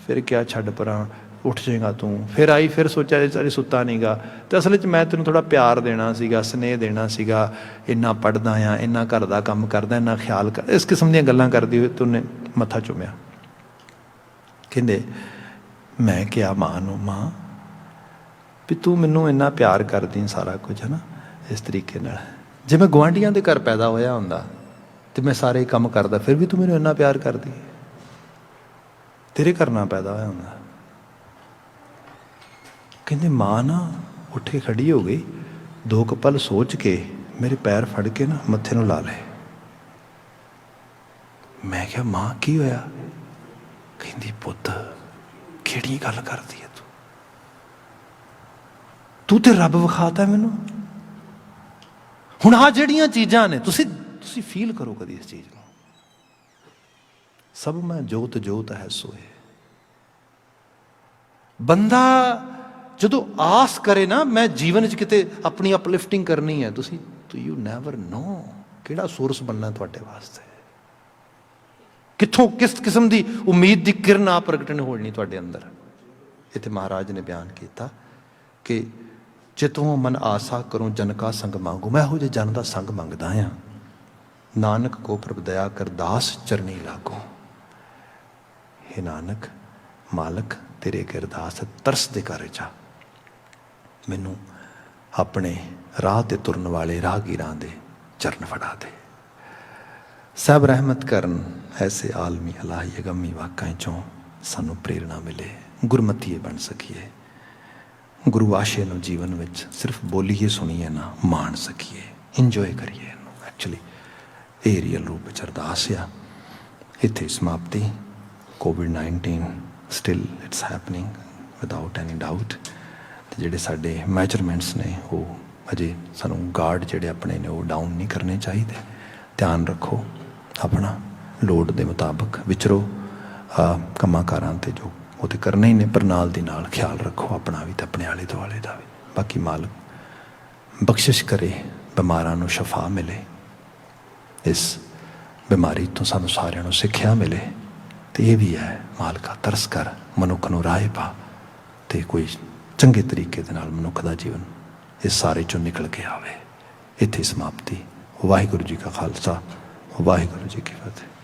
ਫਿਰ ਕਿਹਾ ਛੱਡ ਪਰਾਂ, ਉੱਠ ਜਾਏਗਾ ਤੂੰ। ਫਿਰ ਆਈ, ਫਿਰ ਸੋਚਿਆ ਸਾਰੀ ਸੁੱਤਾ ਨਹੀਂ ਗਾ, ਅਤੇ ਅਸਲ 'ਚ ਮੈਂ ਤੈਨੂੰ ਥੋੜ੍ਹਾ ਪਿਆਰ ਦੇਣਾ ਸੀਗਾ, ਸਨੇਹ ਦੇਣਾ ਸੀਗਾ। ਇੰਨਾ ਪੜ੍ਹਦਾ ਆ, ਇੰਨਾ ਘਰ ਦਾ ਕੰਮ ਕਰਦਾ, ਇੰਨਾ ਖਿਆਲ ਕਰ, ਇਸ ਕਿਸਮ ਦੀਆਂ ਗੱਲਾਂ ਕਰਦੀ ਹੋਈ ਤੂੰ ਨੇ ਮੱਥਾ ਚੁੰਮਿਆ। ਕਹਿੰਦੇ, ਮੈਂ ਕਿਹਾ ਮਾਂ ਨੂੰ, ਮਾਂ ਵੀ ਤੂੰ ਮੈਨੂੰ ਇੰਨਾ ਪਿਆਰ ਕਰਦੀ ਸਾਰਾ ਕੁਝ, ਹੈ ਨਾ, ਇਸ ਤਰੀਕੇ ਨਾਲ। ਜੇ ਮੈਂ ਗੁਆਂਢੀਆਂ ਦੇ ਘਰ ਪੈਦਾ ਹੋਇਆ ਹੁੰਦਾ ਅਤੇ ਮੈਂ ਸਾਰੇ ਕੰਮ ਕਰਦਾ, ਫਿਰ ਵੀ ਤੂੰ ਮੈਨੂੰ ਇੰਨਾ ਪਿਆਰ ਕਰਦੀ। ਤੇਰੇ ਘਰ ਨਾਲ ਪੈਦਾ ਹੋਇਆ ਹੁੰਦਾ। ਕਹਿੰਦੇ ਮਾਂ ਨਾ ਉੱਠ ਕੇ ਖੜੀ ਹੋ ਗਈ, 2 ਕੁ ਪਲ ਸੋਚ ਕੇ ਮੇਰੇ ਪੈਰ ਫੜ ਕੇ ਨਾ ਮੱਥੇ ਨੂੰ ਲਾ ਲਏ। ਮੈਂ ਕਿਹਾ ਮਾਂ ਕੀ ਹੋਇਆ? ਕਹਿੰਦੀ ਪੁੱਤ ਕਿਹੜੀ ਗੱਲ ਕਰਦੀ ਹੈ ਤੂੰ ਤੇ ਰੱਬ ਵਿਖਾਤਾ ਮੈਨੂੰ। ਹੁਣ ਆਹ ਜਿਹੜੀਆਂ ਚੀਜ਼ਾਂ ਨੇ, ਤੁਸੀਂ ਫੀਲ ਕਰੋ ਕਦੀ ਇਸ ਚੀਜ਼ ਨੂੰ। ਸਭ ਮੈਂ ਜੋਤ ਜੋਤ ਹੈ ਸੋਏ। ਬੰਦਾ ਜਦੋਂ ਆਸ ਕਰੇ ਨਾ, ਮੈਂ ਜੀਵਨ 'ਚ ਕਿਤੇ ਆਪਣੀ ਅਪਲਿਫਟਿੰਗ ਕਰਨੀ ਹੈ, ਯੂ ਨੈਵਰ ਨੋ ਕਿਹੜਾ ਸੋਰਸ ਬਣਨਾ ਤੁਹਾਡੇ ਵਾਸਤੇ, ਕਿੱਥੋਂ ਕਿਸ ਕਿਸਮ ਦੀ ਉਮੀਦ ਦੀ ਕਿਰਨ ਆ ਪ੍ਰਗਟਣ ਹੋਣੀ ਤੁਹਾਡੇ ਅੰਦਰ। ਇੱਥੇ ਮਹਾਰਾਜ ਨੇ ਬਿਆਨ ਕੀਤਾ ਕਿ ਚਿਤੋਂ ਮਨ ਆਸਾ ਕਰੂੰ ਜਨ ਕਾ ਸੰਗ ਮੰਗੂ। ਮੈਂ ਇਹੋ ਜਿਹੇ ਜਨ ਦਾ ਸੰਗ ਮੰਗਦਾ ਹਾਂ। ਨਾਨਕ ਕੋ ਪ੍ਰਭ ਦਇਆ ਕਰ ਦਾਸ ਚਰਨੀ ਲਾਗੋ। ਹੇ ਨਾਨਕ, ਮਾਲਕ ਤੇਰੇ ਅੱਗੇ ਅਰਦਾਸ, ਤਰਸ ਦੇ ਘਰ ਜਾ, ਮੈਨੂੰ ਆਪਣੇ ਰਾਹ 'ਤੇ ਤੁਰਨ ਵਾਲੇ ਰਾਹਗੀਰਾਂ ਦੇ ਚਰਨ ਫੜਾ ਦੇ। ਸਭ ਰਹਿਮਤ ਕਰਨ ਐਸੇ ਆਲਮੀ ਅਲਾਹੀ ਅਗੰਮੀ ਵਾਕਾਂ 'ਚੋਂ ਸਾਨੂੰ ਪ੍ਰੇਰਣਾ ਮਿਲੇ, ਗੁਰਮਤੀਏ ਬਣ ਸਕੀਏ, ਗੁਰੂ ਆਸ਼ੇ ਨੂੰ ਜੀਵਨ ਵਿੱਚ ਸਿਰਫ ਬੋਲੀਏ ਸੁਣੀਏ ਨਾ, ਮਾਣ ਸਕੀਏ, ਇੰਜੋਏ ਕਰੀਏ ਇਹਨੂੰ। ਐਕਚੁਅਲੀ ਇਹ ਰੀਅਲ ਰੂਪ ਵਿੱਚ ਅਰਦਾਸ ਆ। ਇੱਥੇ ਸਮਾਪਤੀ। COVID-19 still it's happening without any doubt. ਅਤੇ ਜਿਹੜੇ ਸਾਡੇ ਮੈਜਰਮੈਂਟਸ ਨੇ ਉਹ ਅਜੇ ਸਾਨੂੰ ਗਾਰਡ ਜਿਹੜੇ ਆਪਣੇ ਨੇ ਉਹ ਡਾਊਨ ਨਹੀਂ ਕਰਨੇ ਚਾਹੀਦੇ। ਧਿਆਨ ਰੱਖੋ ਆਪਣਾ, ਲੋੜ ਦੇ ਮੁਤਾਬਕ ਵਿਚਰੋ ਕੰਮਾਂ ਕਾਰਾਂ 'ਤੇ ਜੋ ਉਹ ਤਾਂ ਕਰਨਾ ਹੀ ਨੇ, ਪਰ ਨਾਲ ਦੀ ਨਾਲ ਖਿਆਲ ਰੱਖੋ ਆਪਣਾ ਵੀ ਅਤੇ ਆਪਣੇ ਆਲੇ ਦੁਆਲੇ ਦਾ ਵੀ। ਬਾਕੀ ਮਾਲਕ ਬਖਸ਼ਿਸ਼ ਕਰੇ, ਬਿਮਾਰਾਂ ਨੂੰ ਸ਼ਫਾ ਮਿਲੇ, ਇਸ ਬਿਮਾਰੀ ਤੋਂ ਸਾਨੂੰ ਸਾਰਿਆਂ ਨੂੰ ਸਿੱਖਿਆ ਮਿਲੇ। ਅਤੇ ਇਹ ਵੀ ਹੈ, ਮਾਲਕਾ ਤਰਸ ਕਰ, ਮਨੁੱਖ ਨੂੰ ਰਾਹ ਪਾ, ਅਤੇ ਕੋਈ ਚੰਗੇ ਤਰੀਕੇ ਦੇ ਨਾਲ ਮਨੁੱਖ ਦਾ ਜੀਵਨ ਇਸ ਸਾਰੇ 'ਚੋਂ ਨਿਕਲ ਕੇ ਆਵੇ। ਇੱਥੇ ਸਮਾਪਤੀ। ਵਾਹਿਗੁਰੂ ਜੀ ਕਾ ਖਾਲਸਾ, ਵਾਹਿਗੁਰੂ ਜੀ ਕੀ ਫਤਿਹ।